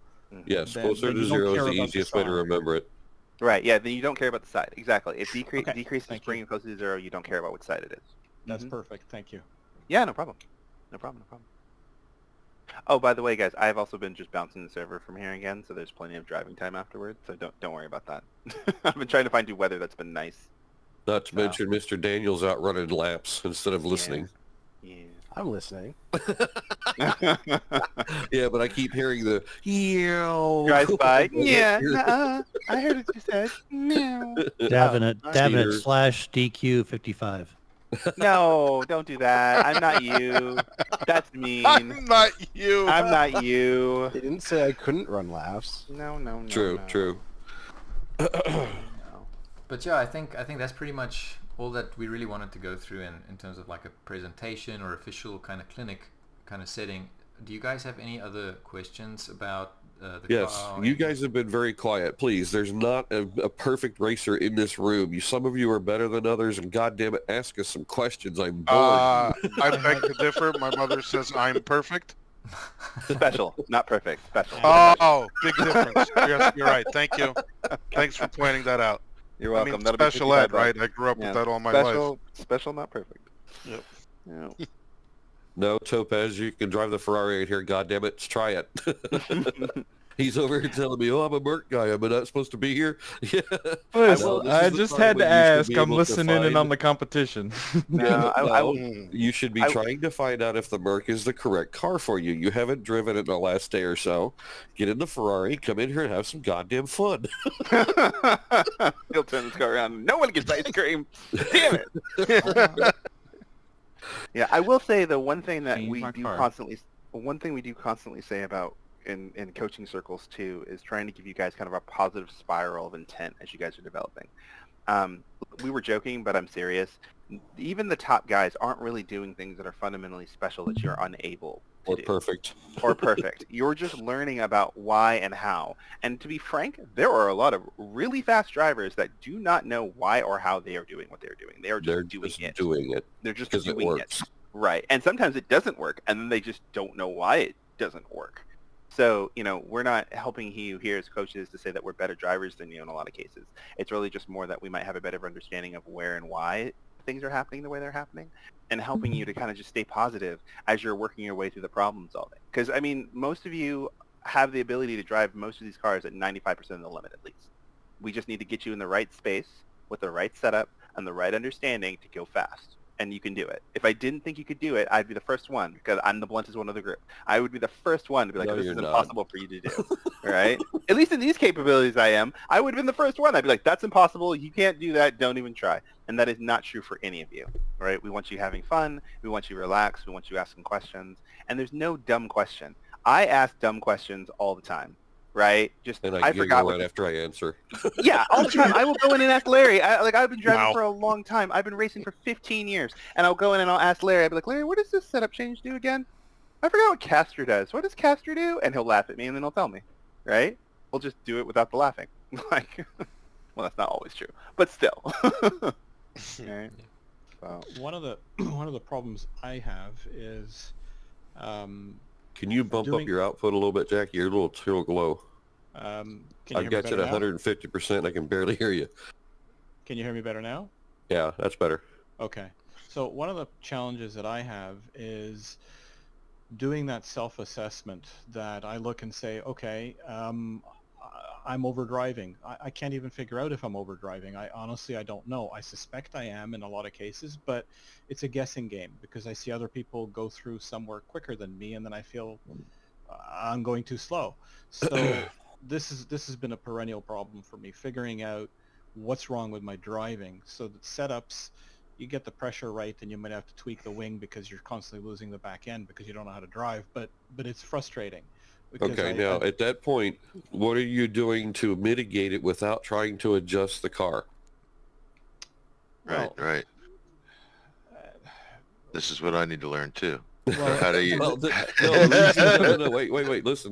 Yes, Then- closer then to you don't 0 is care the about the easiest way to side. remember it. Right. Yeah. Then you don't care about the side. Exactly. If decrease is thank you. bringing closer to 0, you don't care about which side it is. That's Mhm. perfect. Thank you. Yeah. No problem. No problem. Oh, by the way, guys, I've also been just bouncing the server from here again, so there's plenty of driving time afterwards. So don't worry about that. I've been trying to find you weather that's been nice. Not to mention Mr. Daniel's out running laps instead of listening. Yeah. I'm listening. Yeah, but I keep hearing the Drives by. Yeah. Nuh-uh. I heard what you said. No. Davenant Peter. /DQ55. No, don't do that. I'm not you. That's mean. I'm not you. I'm not you. They didn't say I couldn't run laps. No. True, no. true. No. But yeah, I think that's pretty much all that we really wanted to go through in terms of like a presentation or official kind of clinic kind of setting. Do you guys have any other questions about the Yes, car? you guys have been very quiet. Please, there's not a perfect racer in this room. Some of you are better than others, and goddamn it, ask us some questions. I'm bored. I beg to differ. My mother says I'm perfect. Special, not perfect. Special. Oh, big difference. Yes, you're right. Thank you. Thanks for pointing that out. You're welcome. I mean, That'll be special ed, 55 bucks. right? I grew up with that all my life. Special, not perfect. Yep. Yeah. No, Topaz, you can drive the Ferrari right here. Goddamn it, let's try it. He's over here telling me, "Oh, I'm a Merc guy. Am I not supposed to be here?" Yeah. Listen, I just had to ask. I'm able to listening in find- on the competition. No, You should be trying to find out if the Merc is the correct car for you. You haven't driven it in the last day or so. Get in the Ferrari, come in here and have some goddamn fun. He'll turn this car around. No one gets ice cream. Damn it. Yeah, I will say the one thing that Change we my do car. constantly say about in coaching circles too is trying to give you guys kind of a positive spiral of intent as you guys are developing. We were joking, but I'm serious. Even the top guys aren't really doing things that are fundamentally special that you're unable to Or do. perfect. Or perfect. You're just learning about why and how. And to be frank, there are a lot of really fast drivers that do not know why or how they are doing what they're doing. They are just They're doing just it. doing it They're just because it doing works. it. Right. And sometimes it doesn't work, and then they just don't know why it doesn't work. So, we're not helping you here as coaches to say that we're better drivers than you in a lot of cases. It's really just more that we might have a better understanding of where and why things are happening the way they're happening, and helping you to kind of just stay positive as you're working your way through the problem solving. Because, most of you have the ability to drive most of these cars at 95% of the limit at least. We just need to get you in the right space with the right setup and the right understanding to go fast. And you can do it. If I didn't think you could do it, I'd be the first one, because I'm the bluntest one of the group. I would be the first one to be like, No, this you're is not. impossible for you to do. Right? At least in these capabilities I am. I would have been the first one. I'd be like, that's impossible. You can't do that. Don't even try. And that is not true for any of you. Right? We want you having fun. We want you relaxed. We want you asking questions. And there's no dumb question. I ask dumb questions all the time. Right? Just And I I forgot giggle what right after I answer. Yeah, all the time. I will go in and ask Larry. I've been driving Wow. for a long time. I've been racing for 15 years. And I'll go in and I'll ask Larry. I'll be like, Larry, what does this setup change do again? I forgot what caster does. What does caster do? And he'll laugh at me and then he'll tell me. Right? We'll just do it without the laughing. Like, well, that's not always true. But still. Right? So, One of the problems I have is Can you bump Doing- up your output a little bit, Jackie? You're a little low. can you I've hear me got you better at now? 150%. I can barely hear you. Can you hear me better now? Yeah, that's better. Okay. So one of the challenges that I have is doing that self-assessment that I look and say, okay, I'm overdriving. I can't even figure out if I'm overdriving. I don't know. I suspect I am in a lot of cases, but it's a guessing game because I see other people go through somewhere quicker than me, and then I feel I'm going too slow. So this has been a perennial problem for me, figuring out what's wrong with my driving. So the setups, you get the pressure right, and you might have to tweak the wing because you're constantly losing the back end because you don't know how to drive. But it's frustrating. because Okay, I- now I- at that point, what are you doing to mitigate it without trying to adjust the car? Right, well, right. This is what I need to learn too. well, How do you? Well, no, wait, listen.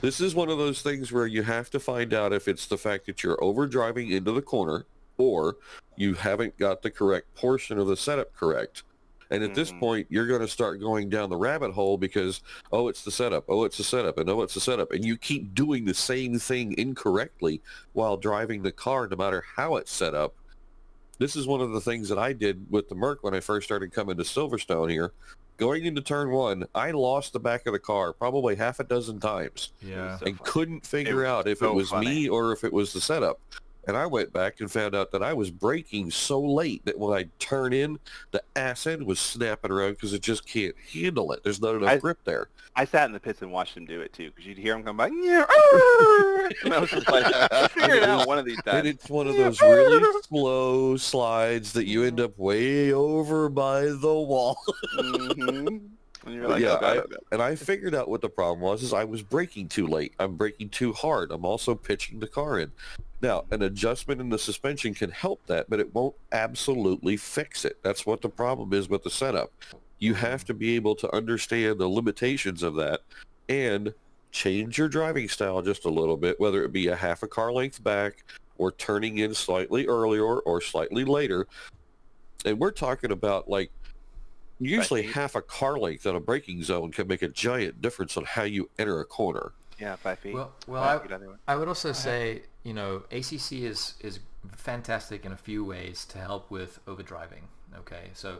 This is one of those things where you have to find out if it's the fact that you're overdriving into the corner or you haven't got the correct portion of the setup correct. And at this point, you're going to start going down the rabbit hole because, oh, it's the setup, oh, it's the setup, and oh, it's the setup. And you keep doing the same thing incorrectly while driving the car, no matter how it's set up. This is one of the things that I did with the Merc when I first started coming to Silverstone here. Going into turn one, I lost the back of the car probably half a dozen times. Yeah. So and funny. couldn't figure was out if it so was funny. me or if it was the setup. And I went back and found out that I was braking so late that when I turn in, the ass end was snapping around because it just can't handle it. There's not enough grip there. I sat in the pits and watched him do it too, because you'd hear him come by, yeah, and I was just like, I figured it out one of these And times. it's one of those really slow slides that you end up way over by the wall. Mhm. And you're like, yeah, oh god, oh god. I figured out what the problem was, is I was braking too late. I'm braking too hard. I'm also pitching the car in. Now, an adjustment in the suspension can help that, but it won't absolutely fix it. That's what the problem is with the setup. You have to be able to understand the limitations of that and change your driving style just a little bit, whether it be a half a car length back or turning in slightly earlier or slightly later. And we're talking about like usually half a car length in a braking zone can make a giant difference on how you enter a corner. Yeah, 5 feet. Well, 5 feet anyway. I would also say, you know, ACC is fantastic in a few ways to help with overdriving. Okay, so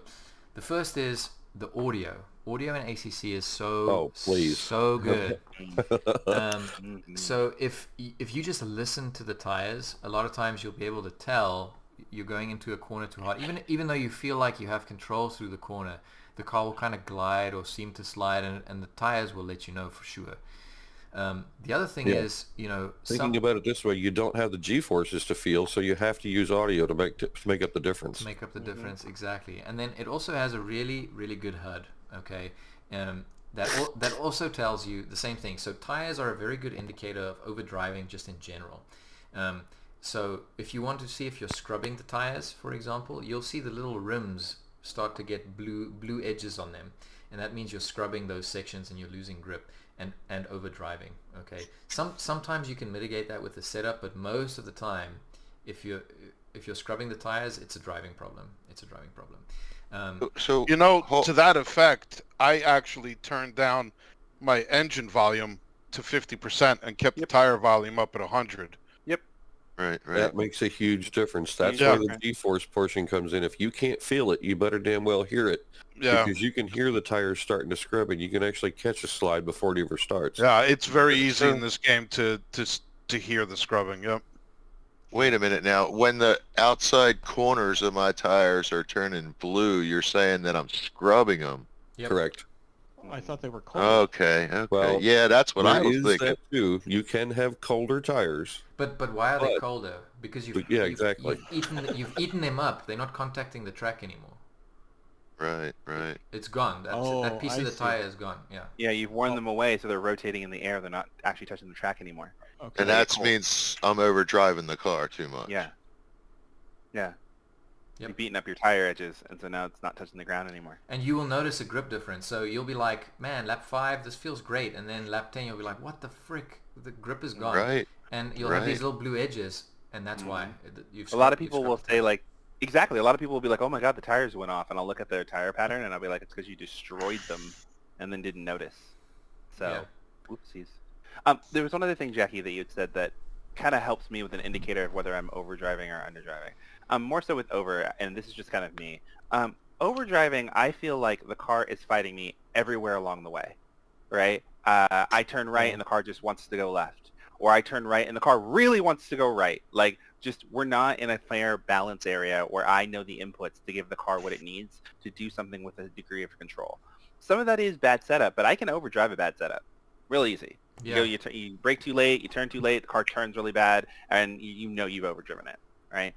the first is the audio. Audio in ACC is so good. So if you just listen to the tires, a lot of times you'll be able to tell you're going into a corner too hard. Even though you feel like you have control through the corner, the car will kind of glide or seem to slide, and the tires will let you know for sure. The other thing is, you know, thinking about it this way, you don't have the G-forces to feel, so you have to use audio to make up the difference. To make up the difference, exactly. And then it also has a really, really good HUD. Okay, that also tells you the same thing. So tires are a very good indicator of overdriving just in general. So if you want to see if you're scrubbing the tires, for example, you'll see the little rims start to get blue edges on them, and that means you're scrubbing those sections and you're losing grip and overdriving. Okay, sometimes you can mitigate that with the setup, but most of the time, if you're scrubbing the tires, it's a driving problem. So you know, to that effect, I actually turned down my engine volume to 50% and kept the tire volume up at 100. Right. That makes a huge difference. That's where the G-force portion comes in. If you can't feel it, you better damn well hear it. Yeah. Because you can hear the tires starting to scrub, and you can actually catch a slide before it ever starts. Yeah, it's very easy in this game to hear the scrubbing. Yep. Wait a minute now. When the outside corners of my tires are turning blue, you're saying that I'm scrubbing them? Yep. Correct. I thought they were cold. Okay. Well, yeah, that's what I was thinking. That too. You can have colder tires. But why are they colder? Because you've eaten them up. They're not contacting the track anymore. Right. It's gone. That piece of the tire is gone. Yeah. Yeah, you've worn them away, so they're rotating in the air. They're not actually touching the track anymore. Okay. And that means I'm overdriving the car too much. Yeah. Yep. You've beaten up your tire edges, and so now it's not touching the ground anymore. And you will notice a grip difference. So you'll be like, man, lap 5, this feels great. And then lap 10, you'll be like, what the frick? The grip is gone. Right. And you'll have these little blue edges, and that's why. A lot of people will say, like, exactly. A lot of people will be like, oh my god, the tires went off. And I'll look at their tire pattern, and I'll be like, it's because you destroyed them and then didn't notice. So, whoopsies. There was one other thing, Jackie, that you had said that kind of helps me with an indicator of whether I'm overdriving or underdriving. More so with and this is just kind of me. Overdriving, I feel like the car is fighting me everywhere along the way, right? I turn right and the car just wants to go left. Or I turn right and the car really wants to go right. Like, just we're not in a fair balance area where I know the inputs to give the car what it needs to do something with a degree of control. Some of that is bad setup, but I can overdrive a bad setup. Real easy. Yeah. You brake too late, you turn too late, the car turns really bad, and you know you've overdriven it, right?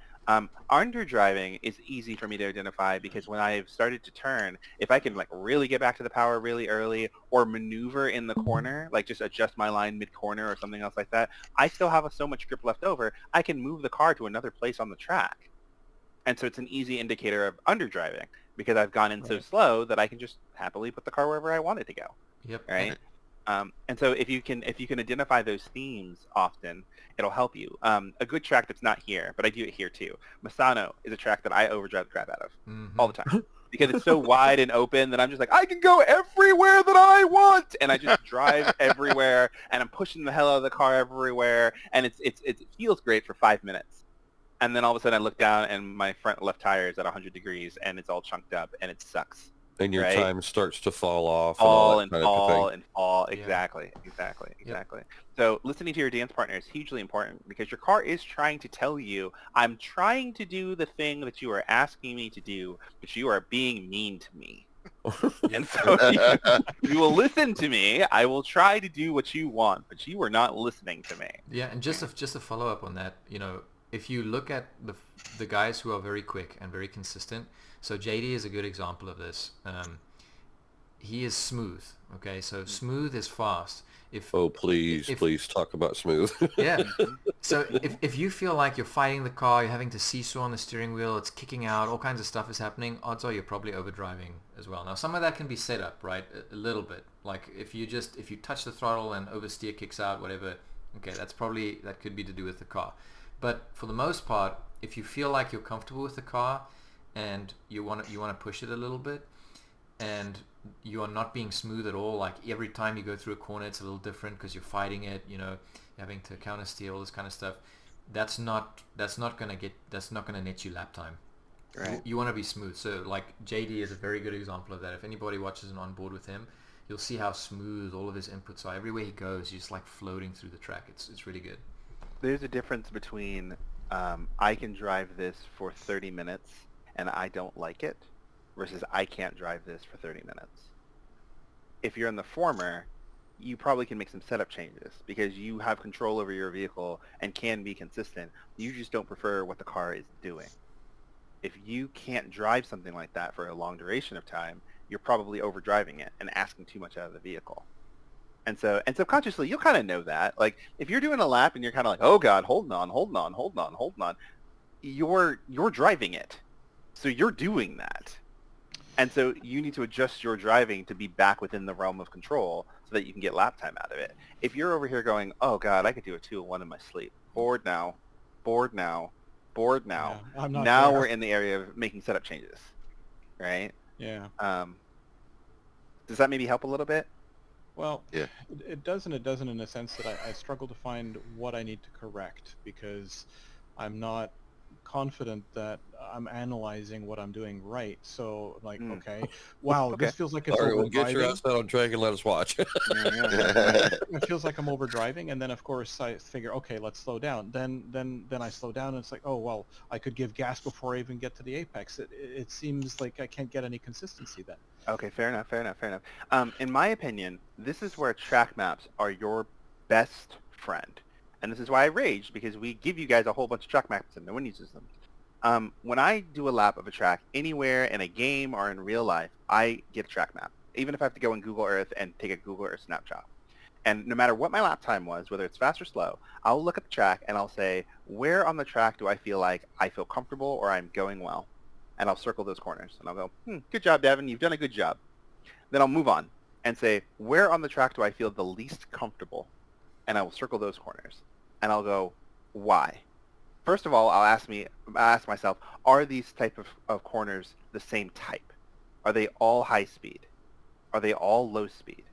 Underdriving is easy for me to identify because when I've started to turn, if I can like really get back to the power really early or maneuver in the corner, like just adjust my line mid-corner or something else like that, I still have so much grip left over, I can move the car to another place on the track. And so it's an easy indicator of underdriving because I've gone in so slow that I can just happily put the car wherever I want it to go. Yep. Right? And so if you can identify those themes often, it'll help you. A good track that's not here, but I do it here too. Misano is a track that I overdrive the crap out of all the time because it's so wide and open that I'm just like, I can go everywhere that I want, and I just drive everywhere, and I'm pushing the hell out of the car everywhere, and it feels great for 5 minutes. And then all of a sudden I look down and my front left tire is at 100 degrees and it's all chunked up and it sucks. And your time starts to fall off. Fall and fall. Exactly. So listening to your dance partner is hugely important because your car is trying to tell you, I'm trying to do the thing that you are asking me to do, but you are being mean to me. And so you will listen to me. I will try to do what you want, but you are not listening to me. Yeah, and just to follow up on that, if you look at the guys who are very quick and very consistent, so JD is a good example of this. he is smooth. Okay, so smooth is fast. Oh, please talk about smooth. Yeah. So if you feel like you're fighting the car, you're having to seesaw on the steering wheel, it's kicking out, all kinds of stuff is happening, odds are you're probably overdriving as well. Now, some of that can be set up, right? A little bit. Like if you touch the throttle and oversteer kicks out, whatever, okay, that could be to do with the car. But for the most part, if you feel like you're comfortable with the car and you want to push it a little bit, and you are not being smooth at all, like every time you go through a corner it's a little different because you're fighting it, you're having to counter steer, all this kind of stuff, that's not going to net you lap time. Right. You want to be smooth. So like JD is a very good example of that. If anybody watches and on board with him, you'll see how smooth all of his inputs are. Everywhere he goes, he's just like floating through the track. It's really good. There's a difference between I can drive this for 30 minutes and I don't like it versus I can't drive this for 30 minutes. If you're in the former, you probably can make some setup changes because you have control over your vehicle and can be consistent. You just don't prefer what the car is doing. If you can't drive something like that for a long duration of time, you're probably overdriving it and asking too much out of the vehicle. And subconsciously, you'll kind of know that. Like, if you're doing a lap and you're kind of like, oh God, hold on, you're driving it. So you're doing that. And so you need to adjust your driving to be back within the realm of control so that you can get lap time out of it. If you're over here going, oh God, I could do a 201 in my sleep. Bored now. Yeah, I'm not Now there. we're in the area of making setup changes, right? Yeah. Does that maybe help a little bit? Well, Yeah. it does and it doesn't in the sense that I struggle to find what I need to correct because I'm not confident that I'm analyzing what I'm doing right. So like, okay, wow, Okay. this feels like it's All right, well, get your overdriving. ass out on track and let us watch. It feels like I'm overdriving, and then of course I figure, okay, let's slow down. Then I slow down, and it's like, oh well, I could give gas before I even get to the apex. It seems like I can't get any consistency then. Okay, fair enough. In my opinion, this is where track maps are your best friend. And this is why I raged, because we give you guys a whole bunch of track maps and no one uses them. When I do a lap of a track anywhere in a game or in real life, I get a track map, even if I have to go in Google Earth and take a Google Earth snapshot. And no matter what my lap time was, whether it's fast or slow, I'll look at the track and I'll say, where on the track do I feel like I feel comfortable or I'm going well? And I'll circle those corners. And I'll go, good job, Devin. You've done a good job. Then I'll move on and say, where on the track do I feel the least comfortable? And I will circle those corners. And I'll go, why? First of all, I'll ask myself, are these type of corners the same type? Are they all high speed? Are they all low speed?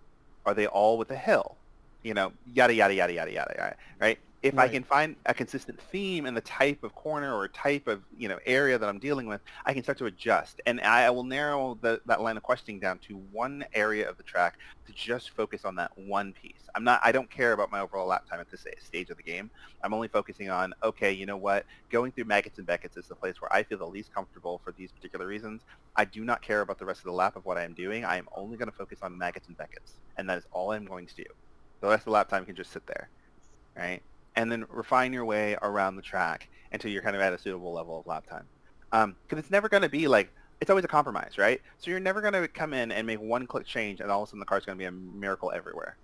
Are they all with a hill? Yada, yada, yada, yada, yada, right? If I can find a consistent theme in the type of corner or type of area that I'm dealing with, I can start to adjust, and I will narrow that line of questioning down to one area of the track to just focus on that one piece. I don't care about my overall lap time at this stage of the game. I'm only focusing on, okay, you know what? Going through Maggots and Beckett's is the place where I feel the least comfortable for these particular reasons. I do not care about the rest of the lap of what I am doing. I am only going to focus on Maggots and Beckett's, and that is all I'm going to do. The rest of the lap time can just sit there, right? And then refine your way around the track until you're kind of at a suitable level of lap time. Because it's never going to be like, it's always a compromise, right? So you're never going to come in and make one click change and all of a sudden the car's going to be a miracle everywhere.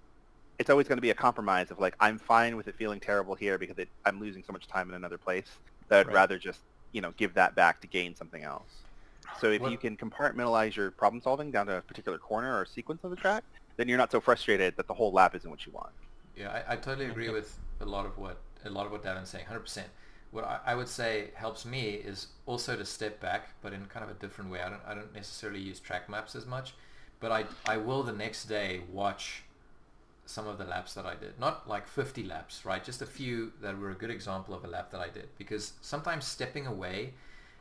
It's always going to be a compromise of like, I'm fine with it feeling terrible here because I'm losing so much time in another place that I'd rather just, give that back to gain something else. So if you can compartmentalize your problem solving down to a particular corner or sequence of the track, then you're not so frustrated that the whole lap isn't what you want. Yeah, I totally agree with a lot of what Davin's saying, 100%. What I would say helps me is also to step back, but in kind of a different way. I don't necessarily use track maps as much, but I will the next day watch some of the laps that I did. Not like 50 laps, right? Just a few that were a good example of a lap that I did. Because sometimes stepping away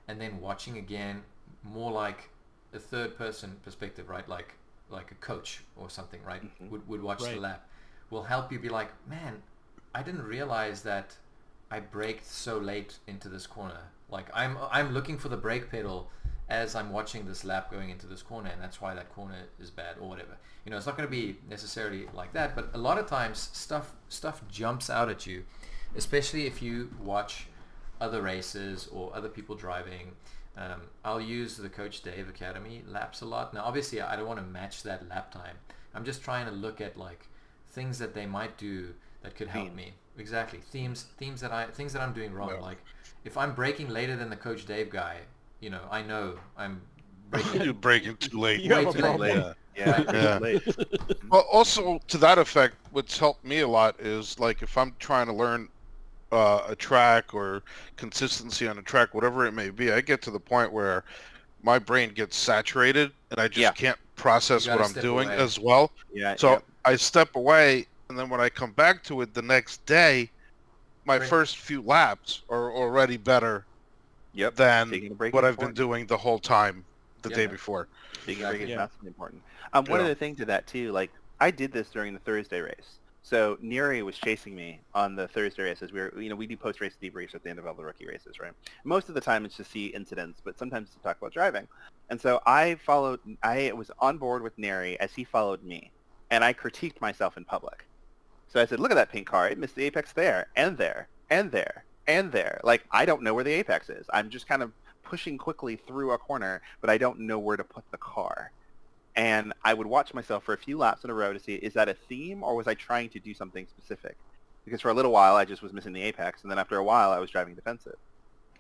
and then watching again, more like a third person perspective, right? Like a coach or something, right? Would watch the lap. Will help you be like, man, I didn't realize that I braked so late into this corner. Like I'm looking for the brake pedal as I'm watching this lap going into this corner, and that's why that corner is bad or whatever. It's not going to be necessarily like that, but a lot of times stuff jumps out at you, especially if you watch other races or other people driving. I'll use the Coach Dave Academy laps a lot. Now, obviously, I don't want to match that lap time. I'm just trying to look at like things that they might do that could help me. Exactly, things that I'm doing wrong. Yeah. Like if I'm braking later than the Coach Dave guy, I know I'm braking. You're braking too late. Way too late. Yeah. Well, also to that effect, what's helped me a lot is like if I'm trying to learn a track or consistency on a track, whatever it may be, I get to the point where my brain gets saturated and I just can't process what I'm doing as well. So I step away, and then when I come back to it the next day, my first few laps are already better than what I've been doing the whole time the day before. Taking a break is massively important. One other thing to that too, like I did this during the Thursday race. So Neri was chasing me on the Thursday races. We do post-race debriefs at the end of all the rookie races, right? Most of the time it's to see incidents, but sometimes to talk about driving. And so I was on board with Neri as he followed me, and I critiqued myself in public. So I said, look at that pink car. It missed the apex there, and there, and there, and there. Like, I don't know where the apex is. I'm just kind of pushing quickly through a corner, but I don't know where to put the car. And I would watch myself for a few laps in a row to see, is that a theme or was I trying to do something specific? Because for a little while I just was missing the apex, and then after a while I was driving defensive.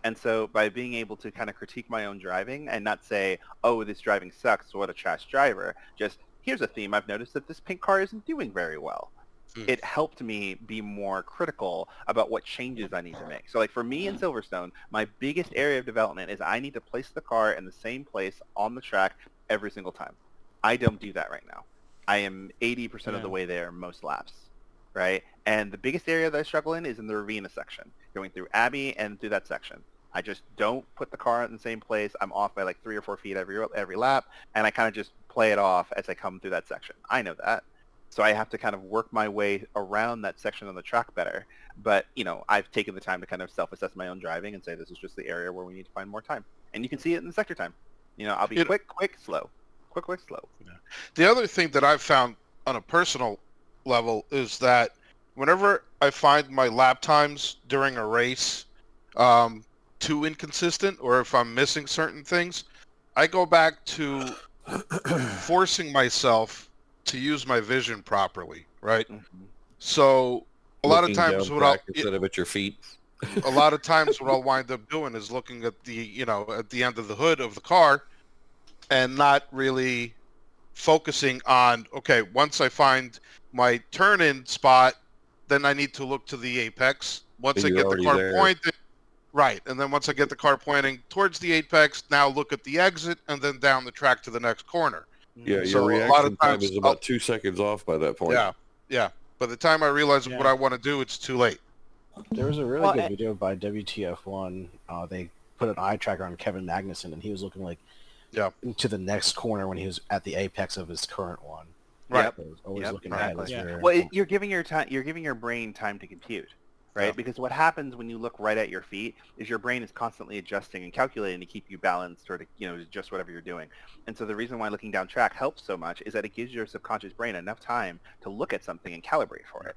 And so by being able to kind of critique my own driving and not say, oh, this driving sucks, what a trash driver, just here's a theme. I've noticed that this pink car isn't doing very well. It helped me be more critical about what changes I need to make. So like for me in Silverstone, my biggest area of development is I need to place the car in the same place on the track every single time. I don't do that right now. I am 80% of the way there most laps, right? And the biggest area that I struggle in is in the Ravina section, going through Abbey and through that section. I just don't put the car in the same place. I'm off by like 3 or 4 feet every lap, and I kind of just play it off as I come through that section. I know that. So I have to kind of work my way around that section on the track better. But, I've taken the time to kind of self-assess my own driving and say this is just the area where we need to find more time. And you can see it in the sector time. I'll be quick, slow. Quick, slow. Yeah. The other thing that I've found on a personal level is that whenever I find my lap times during a race too inconsistent, or if I'm missing certain things, I go back to forcing myself to use my vision properly, right? Mm-hmm. So a lot of times instead of at your feet. A lot of times what I'll wind up doing is looking at the at the end of the hood of the car and not really focusing on, okay, once I find my turn-in spot, then I need to look to the apex. Once I get the car pointed, right, and then once I get the car pointing towards the apex, now look at the exit and then down the track to the next corner. Yeah, your reaction time is about 2 seconds off by that point. Yeah. By the time I realize what I want to do, it's too late. There was a really good video by WTF1. They put an eye tracker on Kevin Magnussen, and he was looking like to the next corner when he was at the apex of his current one. Right. Always looking ahead. Well, you're giving your brain time to compute, right? Yeah. Because what happens when you look right at your feet is your brain is constantly adjusting and calculating to keep you balanced or to just whatever you're doing. And so the reason why looking down track helps so much is that it gives your subconscious brain enough time to look at something and calibrate for it.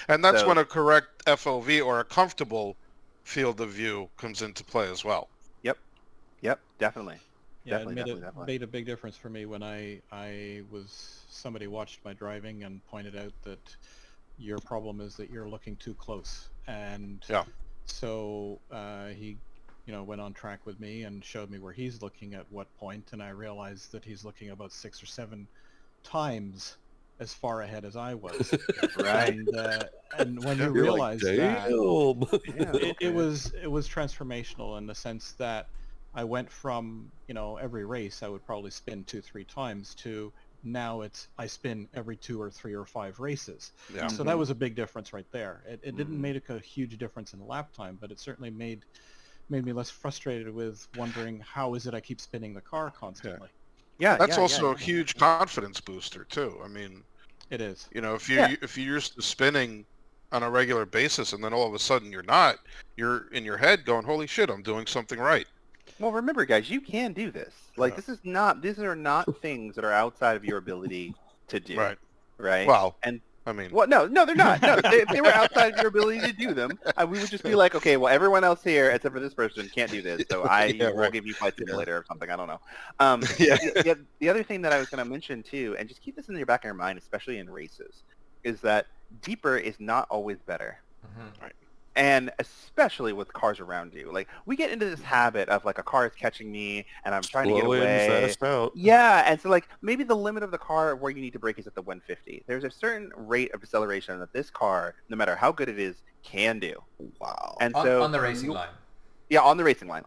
And that's when a correct FOV or a comfortable field of view comes into play as well. Yep, definitely. Yeah, it made a big difference for me when somebody watched my driving and pointed out that your problem is that you're looking too close. And so he went on track with me and showed me where he's looking at what point, and I realized that he's looking about 6 or 7 times as far ahead as I was. Right. And when you realize that, it was transformational in the sense that I went from, every race I would probably spin 2-3 times to now I spin every 2 or 3 or 5 races. Yeah. So that was a big difference right there. It didn't make a huge difference in lap time, but it certainly made me less frustrated with wondering how is it I keep spinning the car constantly. Yeah, that's also a huge confidence booster too. I mean, it is. If you're used to spinning on a regular basis and then all of a sudden you're in your head going, holy shit, I'm doing something right. Well, remember, guys, you can do this. Like, these are not things that are outside of your ability to do. Right. Right? Well, and I mean, Well, no, they're not. No, if they were outside of your ability to do them, we would just be like, okay, well, everyone else here, except for this person, can't do this, so will give you Flight Simulator or something. I don't know. The other thing that I was going to mention too, and just keep this in your back of your mind, especially in races, is that deeper is not always better. Mm-hmm. Right. And especially with cars around you. Like, we get into this habit of, like, a car is catching me, and I'm trying to get Slow in, away. fast out. Yeah, and so, like, maybe the limit of the car where you need to brake is at the 150. There's a certain rate of acceleration that this car, no matter how good it is, can do. Wow. And On the racing line. Yeah, on the racing line.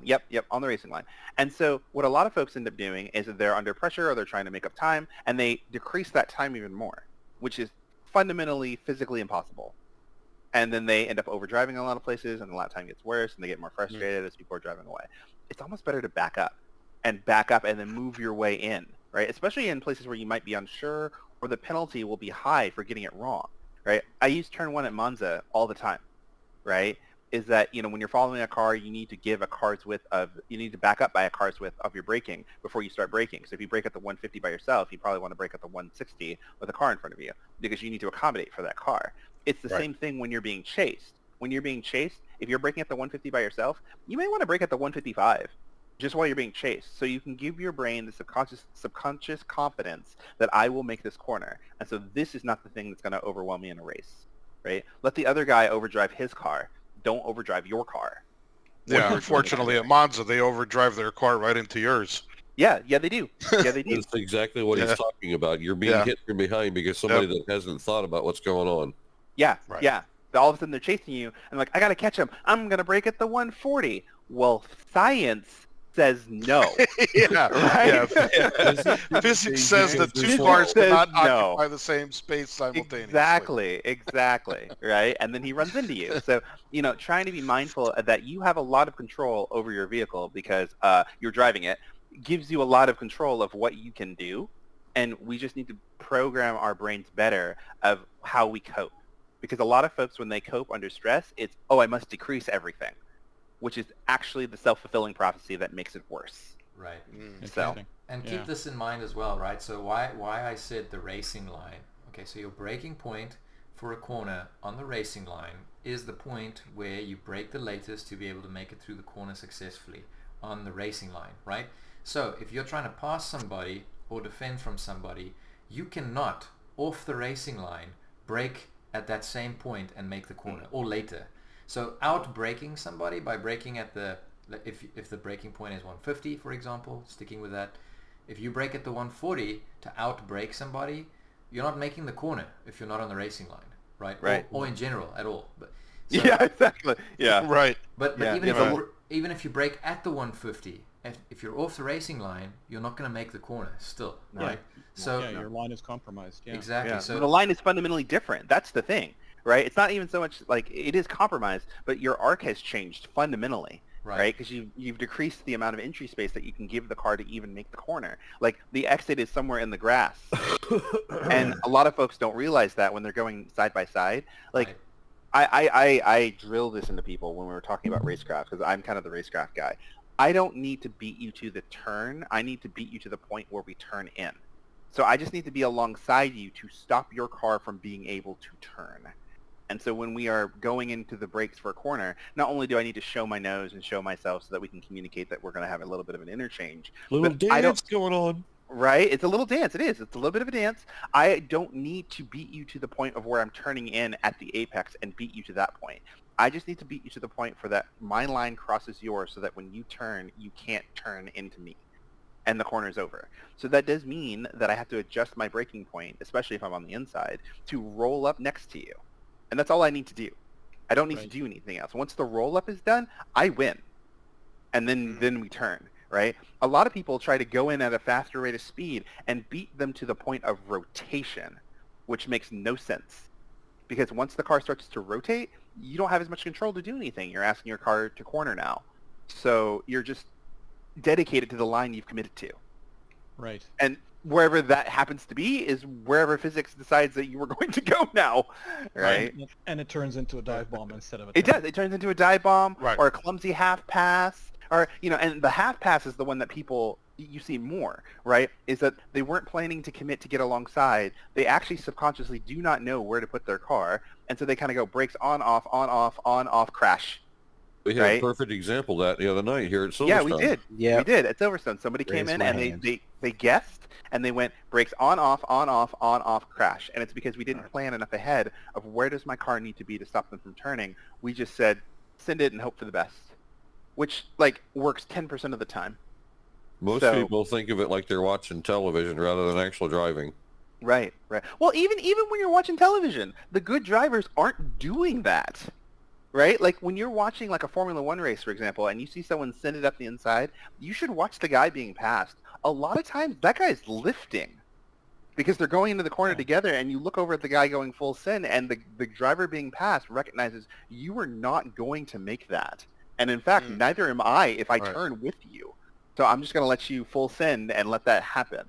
Yep, on the racing line. And so what a lot of folks end up doing is that they're under pressure or they're trying to make up time, and they decrease that time even more, which is fundamentally physically impossible. And then they end up overdriving in a lot of places, and the lap time gets worse, and they get more frustrated as people are driving away. It's almost better to back up and then move your way in, right? Especially in places where you might be unsure or the penalty will be high for getting it wrong, right? I use turn 1 at Monza all the time, right? Is that, when you're following a car, you need to you need to back up by a car's width of your braking before you start braking. So if you brake at the 150 by yourself, you probably want to brake at the 160 with a car in front of you because you need to accommodate for that car. It's the same thing when you're being chased. When you're being chased, if you're braking at the 150 by yourself, you may want to brake at the 155 just while you're being chased. So you can give your brain the subconscious confidence that I will make this corner. And so this is not the thing that's going to overwhelm me in a race, right? Let the other guy overdrive his car. Don't overdrive your car. Yeah, unfortunately at Monza, they overdrive their car right into yours. Yeah, they do. Yeah, they do. That's exactly what he's talking about. You're being hit from behind because somebody that hasn't thought about what's going on. Yeah, Right. yeah. All of a sudden they're chasing you, and like, I got to catch him. I'm going to brake at the 140. Well, science says no. Yeah, Right? Physics says that two cars cannot occupy the same space simultaneously. Exactly, right? And then he runs into you. So, trying to be mindful that you have a lot of control over your vehicle because you're driving it gives you a lot of control of what you can do, and we just need to program our brains better of how we cope. Because a lot of folks, when they cope under stress, it's, I must decrease everything, which is actually the self-fulfilling prophecy that makes it worse. Right. So, and keep this in mind as well, right? So why I said the racing line. Okay, so your braking point for a corner on the racing line is the point where you brake the latest to be able to make it through the corner successfully on the racing line, right? So if you're trying to pass somebody or defend from somebody, you cannot, off the racing line, brake at that same point and make the corner, or later. So out braking somebody by braking at if the braking point is 150, for example, sticking with that, if you brake at the 140 to out brake somebody, you're not making the corner if you're not on the racing line, right? Right. Or in general at all. But yeah, exactly. Yeah. Right. But even if you brake at the 150, if you're off the racing line, you're not going to make the corner still, right? So your line is compromised. Yeah. Exactly. Yeah. So the line is fundamentally different. That's the thing, right? It's not even so much like it is compromised, but your arc has changed fundamentally, right? Because you've decreased the amount of entry space that you can give the car to even make the corner. Like the exit is somewhere in the grass, and a lot of folks don't realize that when they're going side by side. Like I drill this into people when we were talking about racecraft because I'm kind of the racecraft guy. I don't need to beat you to the turn. I need to beat you to the point where we turn in. So I just need to be alongside you to stop your car from being able to turn. And so when we are going into the brakes for a corner, not only do I need to show my nose and show myself so that we can communicate that we're going to have a little bit of an interchange. Little dance going on. Right? It's a little dance. It is. It's a little bit of a dance. I don't need to beat you to the point of where I'm turning in at the apex and beat you to that point. I just need to beat you to the point for that my line crosses yours so that when you turn, you can't turn into me. And the corner's over. So that does mean that I have to adjust my braking point, especially if I'm on the inside, to roll up next to you. And that's all I need to do. I don't need to do anything else. Once the roll-up is done, I win. And then we turn, right? A lot of people try to go in at a faster rate of speed and beat them to the point of rotation, which makes no sense. Because once the car starts to rotate, you don't have as much control to do anything. You're asking your car to corner now. So you're just dedicated to the line you've committed to. Right. And wherever that happens to be is wherever physics decides that you were going to go now, right? And it turns into a dive bomb instead of a It does. It turns into a dive bomb Right. or a clumsy half pass or, and the half pass is the one that people, you see more, right, is that they weren't planning to commit to get alongside. They actually subconsciously do not know where to put their car, and so they kind of go brakes on, off, crash. We had right? a perfect example of that the other night here at Silverstone. Yeah, we did. Yeah. We did at Silverstone. Somebody came in and they guessed, and they went brakes on, off, crash. And it's because we didn't plan enough ahead of where does my car need to be to stop them from turning. We just said, send it and hope for the best, which like works 10% of the time. Most people think of it like they're watching television rather than actual driving. Right. Well, even when you're watching television, the good drivers aren't doing that. Right? Like when you're watching like a Formula One race, for example, and you see someone send it up the inside, you should watch the guy being passed. A lot of times that guy's lifting because they're going into the corner together, and you look over at the guy going full send, and the driver being passed recognizes you are not going to make that. And in fact, neither am I if I turn with you. So I'm just going to let you full send and let that happen.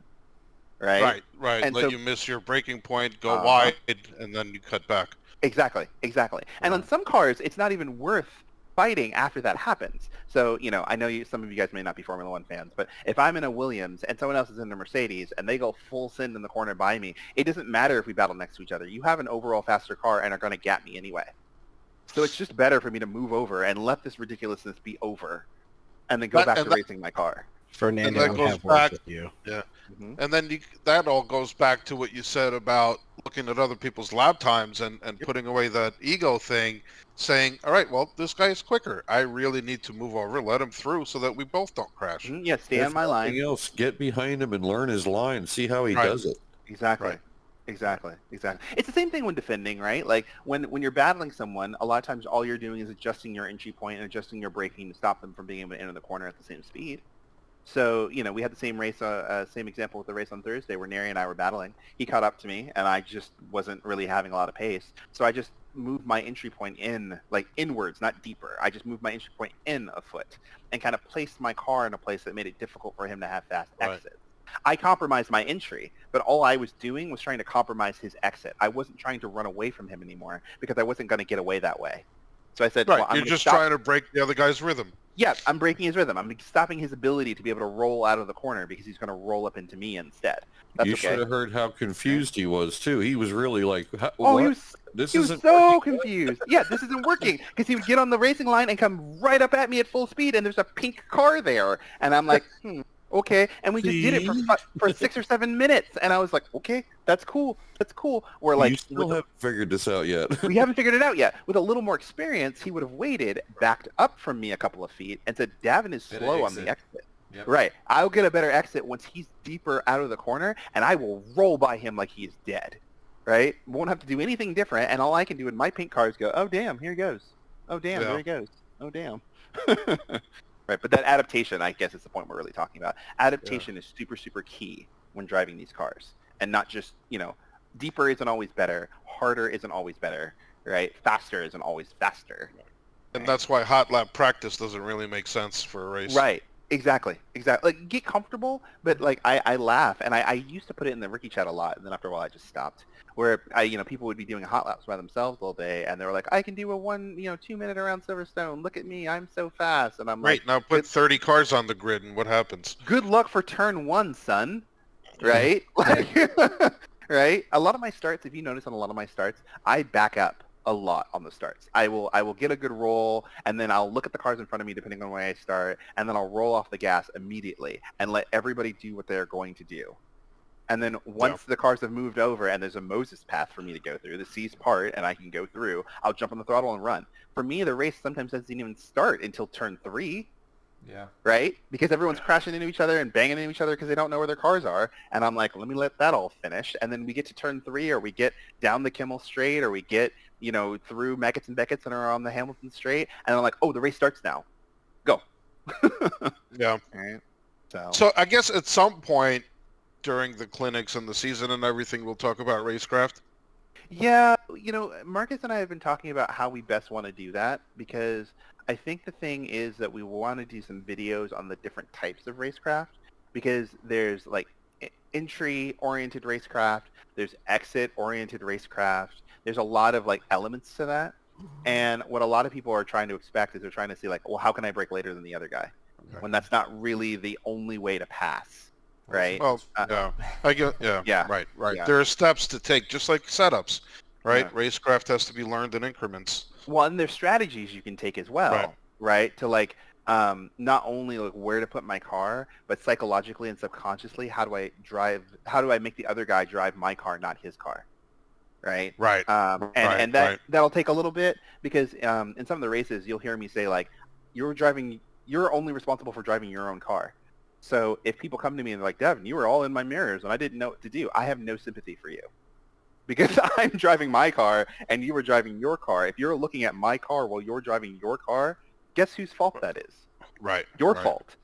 Right? Right. And Let so, you miss your braking point, go wide, and then you cut back. Exactly. And on some cars, it's not even worth fighting after that happens. So, I know some of you guys may not be Formula One fans, but if I'm in a Williams and someone else is in a Mercedes and they go full send in the corner by me, it doesn't matter if we battle next to each other. You have an overall faster car and are going to gap me anyway. So it's just better for me to move over and let this ridiculousness be over and then go back to racing my car. Fernando would have worked with you. Yeah. And then that all goes back to what you said about looking at other people's lap times and putting away that ego thing, saying, all right, well, this guy is quicker. I really need to move over, let him through so that we both don't crash. Yeah, stay on my line. Anything else, get behind him and learn his line, see how he does it. Exactly. Exactly. It's the same thing when defending, right? Like when you're battling someone, a lot of times all you're doing is adjusting your entry point and adjusting your braking to stop them from being able to enter the corner at the same speed. So, we had the same race, same example with the race on Thursday where Neri and I were battling. He caught up to me, and I just wasn't really having a lot of pace. So I just moved my entry point in, like inwards, not deeper. I just moved my entry point in a foot and kind of placed my car in a place that made it difficult for him to have fast exits. I compromised my entry, but all I was doing was trying to compromise his exit. I wasn't trying to run away from him anymore because I wasn't going to get away that way. So I said, well, you're just trying to break the other guy's rhythm. Yeah, I'm breaking his rhythm. I'm stopping his ability to be able to roll out of the corner because he's going to roll up into me instead. That's you okay. should have heard how confused he was, too. He was really like, he was so confused. Yeah, this isn't working. Because he would get on the racing line and come right up at me at full speed, and there's a pink car there. And I'm like, okay. And we just did it for 6 or 7 minutes. And I was like, okay, that's cool. We're like, you still haven't figured this out yet. We haven't figured it out yet. With a little more experience, he would have waited, backed up from me a couple of feet, and said, Davin is slow on the exit. Yep. Right. I'll get a better exit once he's deeper out of the corner, and I will roll by him like he's dead. Right? Won't have to do anything different, and all I can do in my pink car is go, oh, damn, here he goes. Oh, damn, there he goes. Oh, damn. Right, but that adaptation, I guess, is the point we're really talking about. Adaptation is super, super key when driving these cars, and not just, deeper isn't always better, harder isn't always better, right? Faster isn't always faster. And that's why hot lap practice doesn't really make sense for a race. Right. Exactly. Like, get comfortable, but like I laugh, and I used to put it in the Ricky chat a lot, and then after a while I just stopped. Where people would be doing hot laps by themselves all day, and they were like, I can do a 2 minute around Silverstone. Look at me, I'm so fast. And I'm like, now put 30 cars on the grid, and what happens? Good luck for turn 1, son. Right? Right? A lot of my starts, if you notice on a lot of my starts, I back up a lot on the starts. I will get a good roll, and then I'll look at the cars in front of me depending on where I start, and then I'll roll off the gas immediately and let everybody do what they're going to do. And then once the cars have moved over and there's a Moses path for me to go through, the seas part and I can go through, I'll jump on the throttle and run. For me, the race sometimes doesn't even start until turn 3. Yeah. Right? Because everyone's crashing into each other and banging into each other because they don't know where their cars are. And I'm like, let me let that all finish. And then we get to turn 3, or we get down the Kimmel Straight, or we get, through Mackett's and Beckett's and are on the Hamilton Straight. And I'm like, oh, the race starts now. Go. Yeah. All right. So I guess at some point during the clinics and the season and everything, we'll talk about racecraft. Yeah, Marcus and I have been talking about how we best want to do that, because I think the thing is that we want to do some videos on the different types of racecraft, because there's like entry-oriented racecraft, there's exit-oriented racecraft, there's a lot of like elements to that, and what a lot of people are trying to expect is they're trying to see like, well, how can I brake later than the other guy? when that's not really the only way to pass, right? Well, I get, Yeah. right. Yeah. There are steps to take, just like setups, right? Yeah. Racecraft has to be learned in increments. Well, and there's strategies you can take as well, right? To like not only like where to put my car, but psychologically and subconsciously, how do I make the other guy drive my car, not his car, right? Right. And that'll take a little bit, because in some of the races you'll hear me say like, you're only responsible for driving your own car. So if people come to me and they're like, Devin, you were all in my mirrors and I didn't know what to do, I have no sympathy for you. Because I'm driving my car and you were driving your car. If you're looking at my car while you're driving your car, guess whose fault that is? Right. Your fault.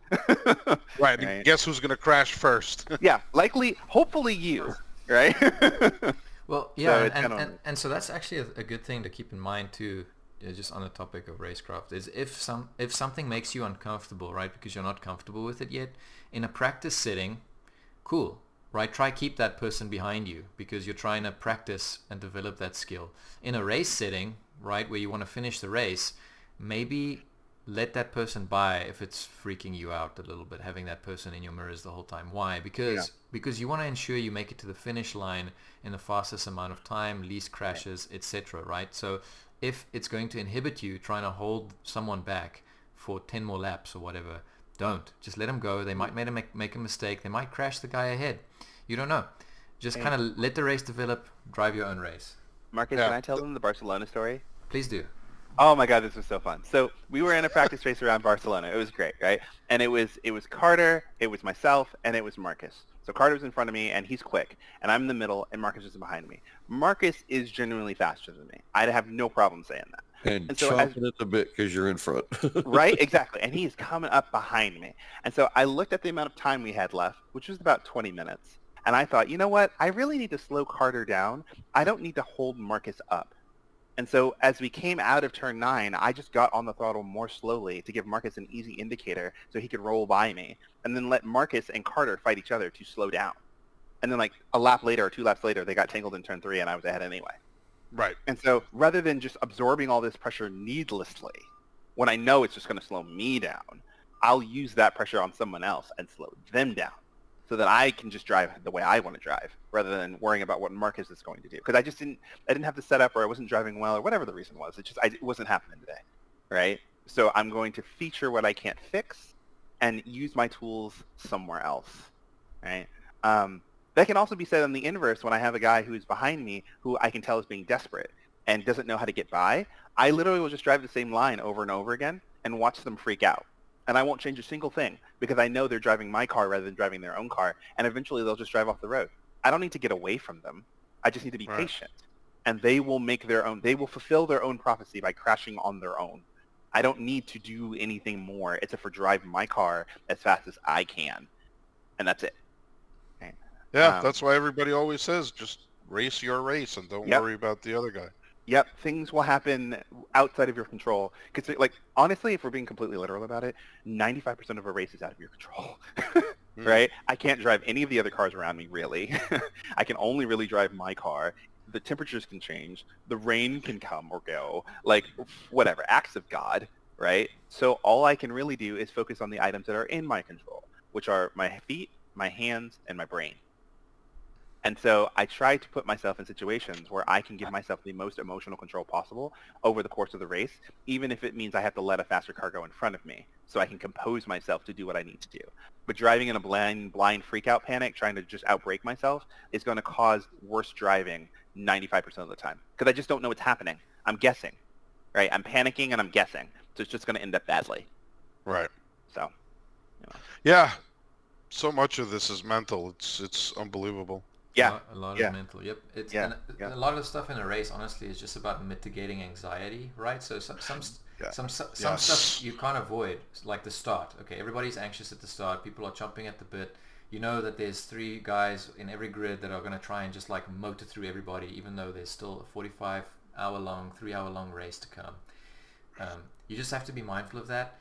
Right. And guess who's going to crash first? Yeah. Hopefully you, right? Well, yeah, and so that's actually a good thing to keep in mind too, just on the topic of racecraft, is if something makes you uncomfortable, right, because you're not comfortable with it yet, in a practice setting, cool. Right, try keep that person behind you because you're trying to practice and develop that skill. In a race setting, right, where you want to finish the race, maybe let that person by if it's freaking you out a little bit, having that person in your mirrors the whole time. Why? Because you want to ensure you make it to the finish line in the fastest amount of time, least crashes, etc. Right? So if it's going to inhibit you trying to hold someone back for 10 more laps or whatever, don't. Just let them go. They might make a mistake. They might crash the guy ahead. You don't know. Just kind of let the race develop. Drive your own race. Marcus, can I tell them the Barcelona story? Please do. Oh my God, this was so fun. So we were in a practice race around Barcelona. It was great, right? And it was Carter, it was myself, and it was Marcus. So Carter was in front of me, and he's quick, and I'm in the middle, and Marcus is behind me. Marcus is genuinely faster than me. I'd have no problem saying that. And so chomping at the bit because you're in front. Right, exactly. And he's coming up behind me. And so I looked at the amount of time we had left, which was about 20 minutes. And I thought, you know what? I really need to slow Carter down. I don't need to hold Marcus up. And so as we came out of turn 9, I just got on the throttle more slowly to give Marcus an easy indicator so he could roll by me, and then let Marcus and Carter fight each other to slow down. And then like a lap later or 2 laps later, they got tangled in turn 3 and I was ahead anyway. Right. And so rather than just absorbing all this pressure needlessly, when I know it's just going to slow me down, I'll use that pressure on someone else and slow them down so that I can just drive the way I want to drive rather than worrying about what Marcus is going to do. Because I didn't have the setup, or I wasn't driving well, or whatever the reason was. It wasn't happening today, right? So I'm going to feature what I can't fix and use my tools somewhere else, right? That can also be said on the inverse when I have a guy who's behind me who I can tell is being desperate and doesn't know how to get by. I literally will just drive the same line over and over again and watch them freak out. And I won't change a single thing because I know they're driving my car rather than driving their own car. And eventually they'll just drive off the road. I don't need to get away from them. I just need to be patient. And they will fulfill their own prophecy by crashing on their own. I don't need to do anything more except for drive my car as fast as I can. And that's it. Okay. Yeah, that's why everybody always says, just race your race and don't worry about the other guy. Yep, things will happen outside of your control. Because, like, honestly, if we're being completely literal about it, 95% of a race is out of your control, right? I can't drive any of the other cars around me, really. I can only really drive my car. The temperatures can change. The rain can come or go. Like, whatever, acts of God, right? So all I can really do is focus on the items that are in my control, which are my feet, my hands, and my brain. And so I try to put myself in situations where I can give myself the most emotional control possible over the course of the race, even if it means I have to let a faster car go in front of me so I can compose myself to do what I need to do. But driving in a blind freak-out panic, trying to just outbrake myself, is going to cause worse driving 95% of the time because I just don't know what's happening. I'm guessing, right? I'm panicking and I'm guessing. So it's just going to end up badly. Right. So, Yeah. So much of this is mental. It's unbelievable. Yeah, a lot is mental. Yep, a lot of the stuff in a race, honestly, is just about mitigating anxiety, right? So some stuff you can't avoid, like the start. Okay, everybody's anxious at the start. People are chomping at the bit. You know that there's 3 guys in every grid that are going to try and just like motor through everybody, even though there's still a 45-hour-long, 3-hour-long race to come. You just have to be mindful of that.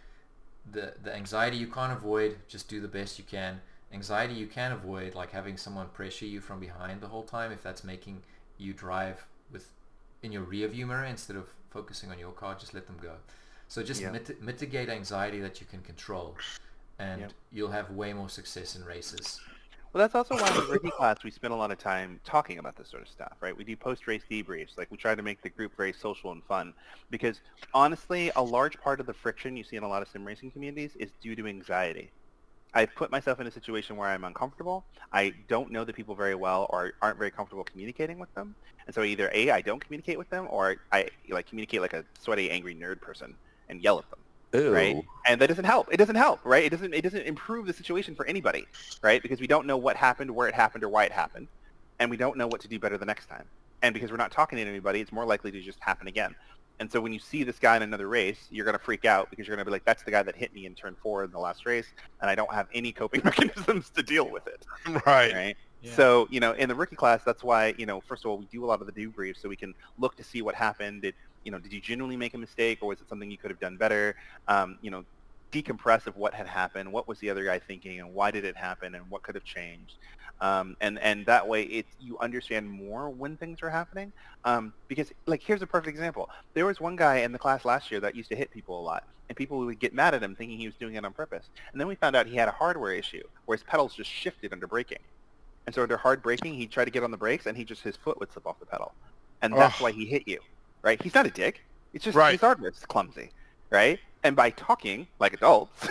The anxiety you can't avoid. Just do the best you can. Anxiety you can avoid, like having someone pressure you from behind the whole time, if that's making you drive in your rear view mirror instead of focusing on your car, just let them go. So just mitigate anxiety that you can control, and you'll have way more success in races. Well, that's also why in the rookie class we spend a lot of time talking about this sort of stuff, right? We do post-race debriefs. Like, we try to make the group very social and fun because, honestly, a large part of the friction you see in a lot of sim racing communities is due to anxiety. I've put myself in a situation where I'm uncomfortable. I don't know the people very well or aren't very comfortable communicating with them. And so either A, I don't communicate with them, or I communicate like a sweaty, angry nerd person and yell at them. Ew. Right? And that doesn't help. It doesn't help, right? It doesn't improve the situation for anybody, right? Because we don't know what happened, where it happened, or why it happened. And we don't know what to do better the next time. And because we're not talking to anybody, it's more likely to just happen again. And so when you see this guy in another race, you're going to freak out because you're going to be like, that's the guy that hit me in turn 4 in the last race, and I don't have any coping mechanisms to deal with it. Right. Yeah. So, in the rookie class, that's why, first of all, we do a lot of the debriefs so we can look to see what happened. Did you genuinely make a mistake, or was it something you could have done better? Decompress of what had happened, what was the other guy thinking, and why did it happen, and what could have changed. And that way you understand more when things are happening. Because, here's a perfect example. There was one guy in the class last year that used to hit people a lot, and people would get mad at him thinking he was doing it on purpose. And then we found out he had a hardware issue where his pedals just shifted under braking. And so under hard braking, he'd try to get on the brakes, and his foot would slip off the pedal. And that's why he hit you, right? He's not a dick. It's just his hardware is clumsy, right? And by talking like adults,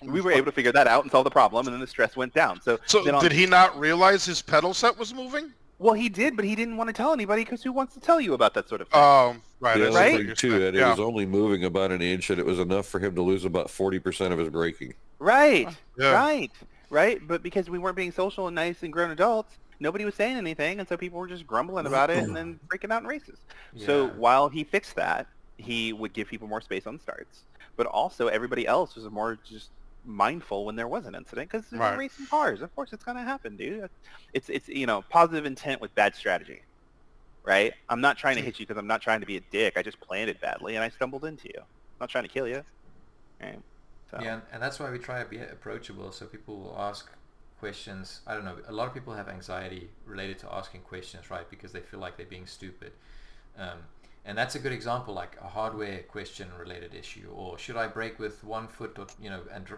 we were able to figure that out and solve the problem, and then the stress went down. So did he not realize his pedal set was moving? Well, he did, but he didn't want to tell anybody because who wants to tell you about that sort of thing? Right. The right? other thing, too, that it was only moving about an inch, and it was enough for him to lose about 40% of his braking. Right. Right. But because we weren't being social and nice and grown adults, nobody was saying anything, and so people were just grumbling about it and then freaking out in races. Yeah. So while he fixed that, he would give people more space on starts. But also everybody else was more just mindful when there was an incident because we're racing cars. Of course it's going to happen, dude. It's positive intent with bad strategy, right? I'm not trying to hit you because I'm not trying to be a dick. I just planned it badly and I stumbled into you. I'm not trying to kill you. Right? So. Yeah, and that's why we try to be approachable so people will ask questions. I don't know. A lot of people have anxiety related to asking questions, right? Because they feel like they're being stupid. And that's a good example, like a hardware question related issue, or should I brake with one foot, or,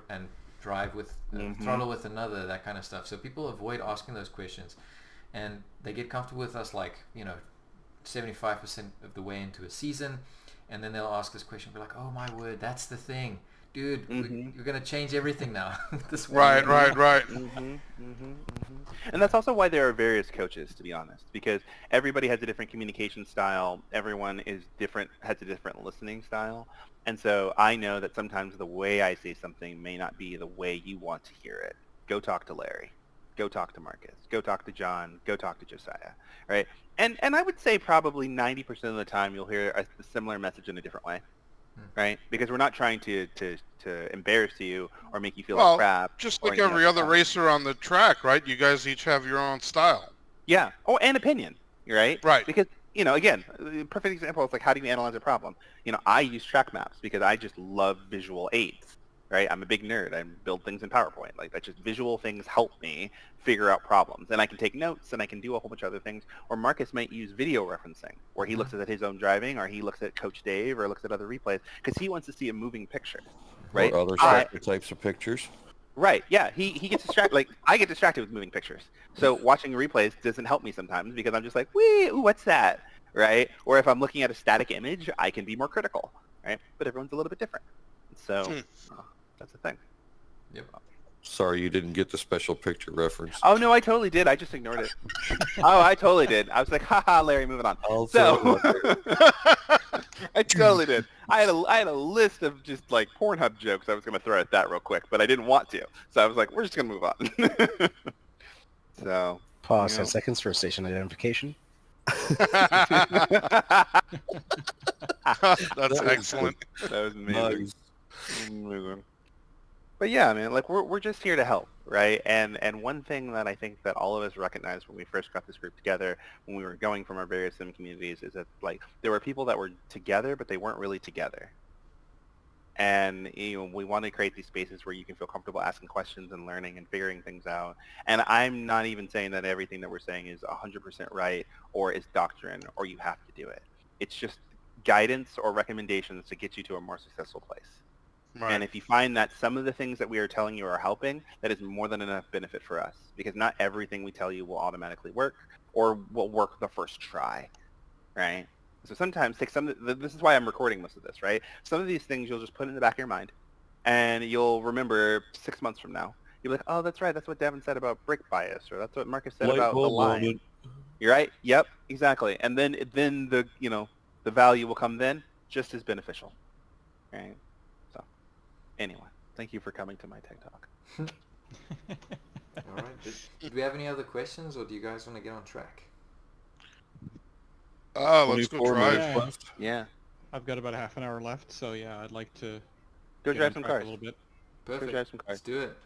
and drive with throttle with another, that kind of stuff. So people avoid asking those questions, and they get comfortable with us, 75% of the way into a season, and then they'll ask this question, be like, oh my word, that's the thing. Dude, you're going to change everything now. Right. And that's also why there are various coaches, to be honest, because everybody has a different communication style. Everyone is different, has a different listening style. And so I know that sometimes the way I say something may not be the way you want to hear it. Go talk to Larry. Go talk to Marcus. Go talk to John. Go talk to Josiah. Right? And I would say probably 90% of the time you'll hear a similar message in a different way. Right, because we're not trying to embarrass you or make you feel like crap. Just like every other racer on the track, right? You guys each have your own style. Yeah. Oh, and opinion, right? Right. Because again, the perfect example is like, how do you analyze a problem? I use track maps because I just love visual aids. Right? I'm a big nerd. I build things in PowerPoint. That just visual things help me figure out problems. And I can take notes and I can do a whole bunch of other things. Or Marcus might use video referencing where he looks at his own driving, or he looks at Coach Dave, or looks at other replays because he wants to see a moving picture. Right? Or other types of pictures. Right. Yeah. He gets distracted. I get distracted with moving pictures. So watching replays doesn't help me sometimes because I'm just like, ooh, what's that? Right? Or if I'm looking at a static image, I can be more critical. Right? But everyone's a little bit different. So... that's the thing. Yep. Sorry you didn't get the special picture reference. Oh, no, I totally did. I just ignored it. I totally did. I was like, haha, Larry, moving on. I totally did. I had a list of just Pornhub jokes I was going to throw at that real quick, but I didn't want to. So I was like, we're just going to move on. So. Pause 10 seconds for station identification. That's excellent. That was amazing. Nice. But yeah, man, we're just here to help, right? And one thing that I think that all of us recognized when we first got this group together, when we were going from our various sim communities, is that there were people that were together, but they weren't really together. And we want to create these spaces where you can feel comfortable asking questions and learning and figuring things out. And I'm not even saying that everything that we're saying is 100% right or is doctrine or you have to do it. It's just guidance or recommendations to get you to a more successful place. Right. And if you find that some of the things that we are telling you are helping, that is more than enough benefit for us, because not everything we tell you will automatically work or will work the first try, right? So sometimes take this is why I'm recording most of this, right? Some of these things you'll just put in the back of your mind, and you'll remember 6 months from now. You'll be like, oh, that's right. That's what Devin said about brake bias, or that's what Marcus said Light about the bulb line. moment. You're right. Yep, exactly. And then the the value will come then, just as beneficial, right? So anyway, thank you for coming to my TED Talk. All right. Did we have any other questions, or do you guys want to get on track? Let's go 24 drive. minutes left. Yeah. I've got about half an hour left, so yeah, I'd like to Go get drive on some track cars. a little bit. Perfect. drive some cars. Let's do it.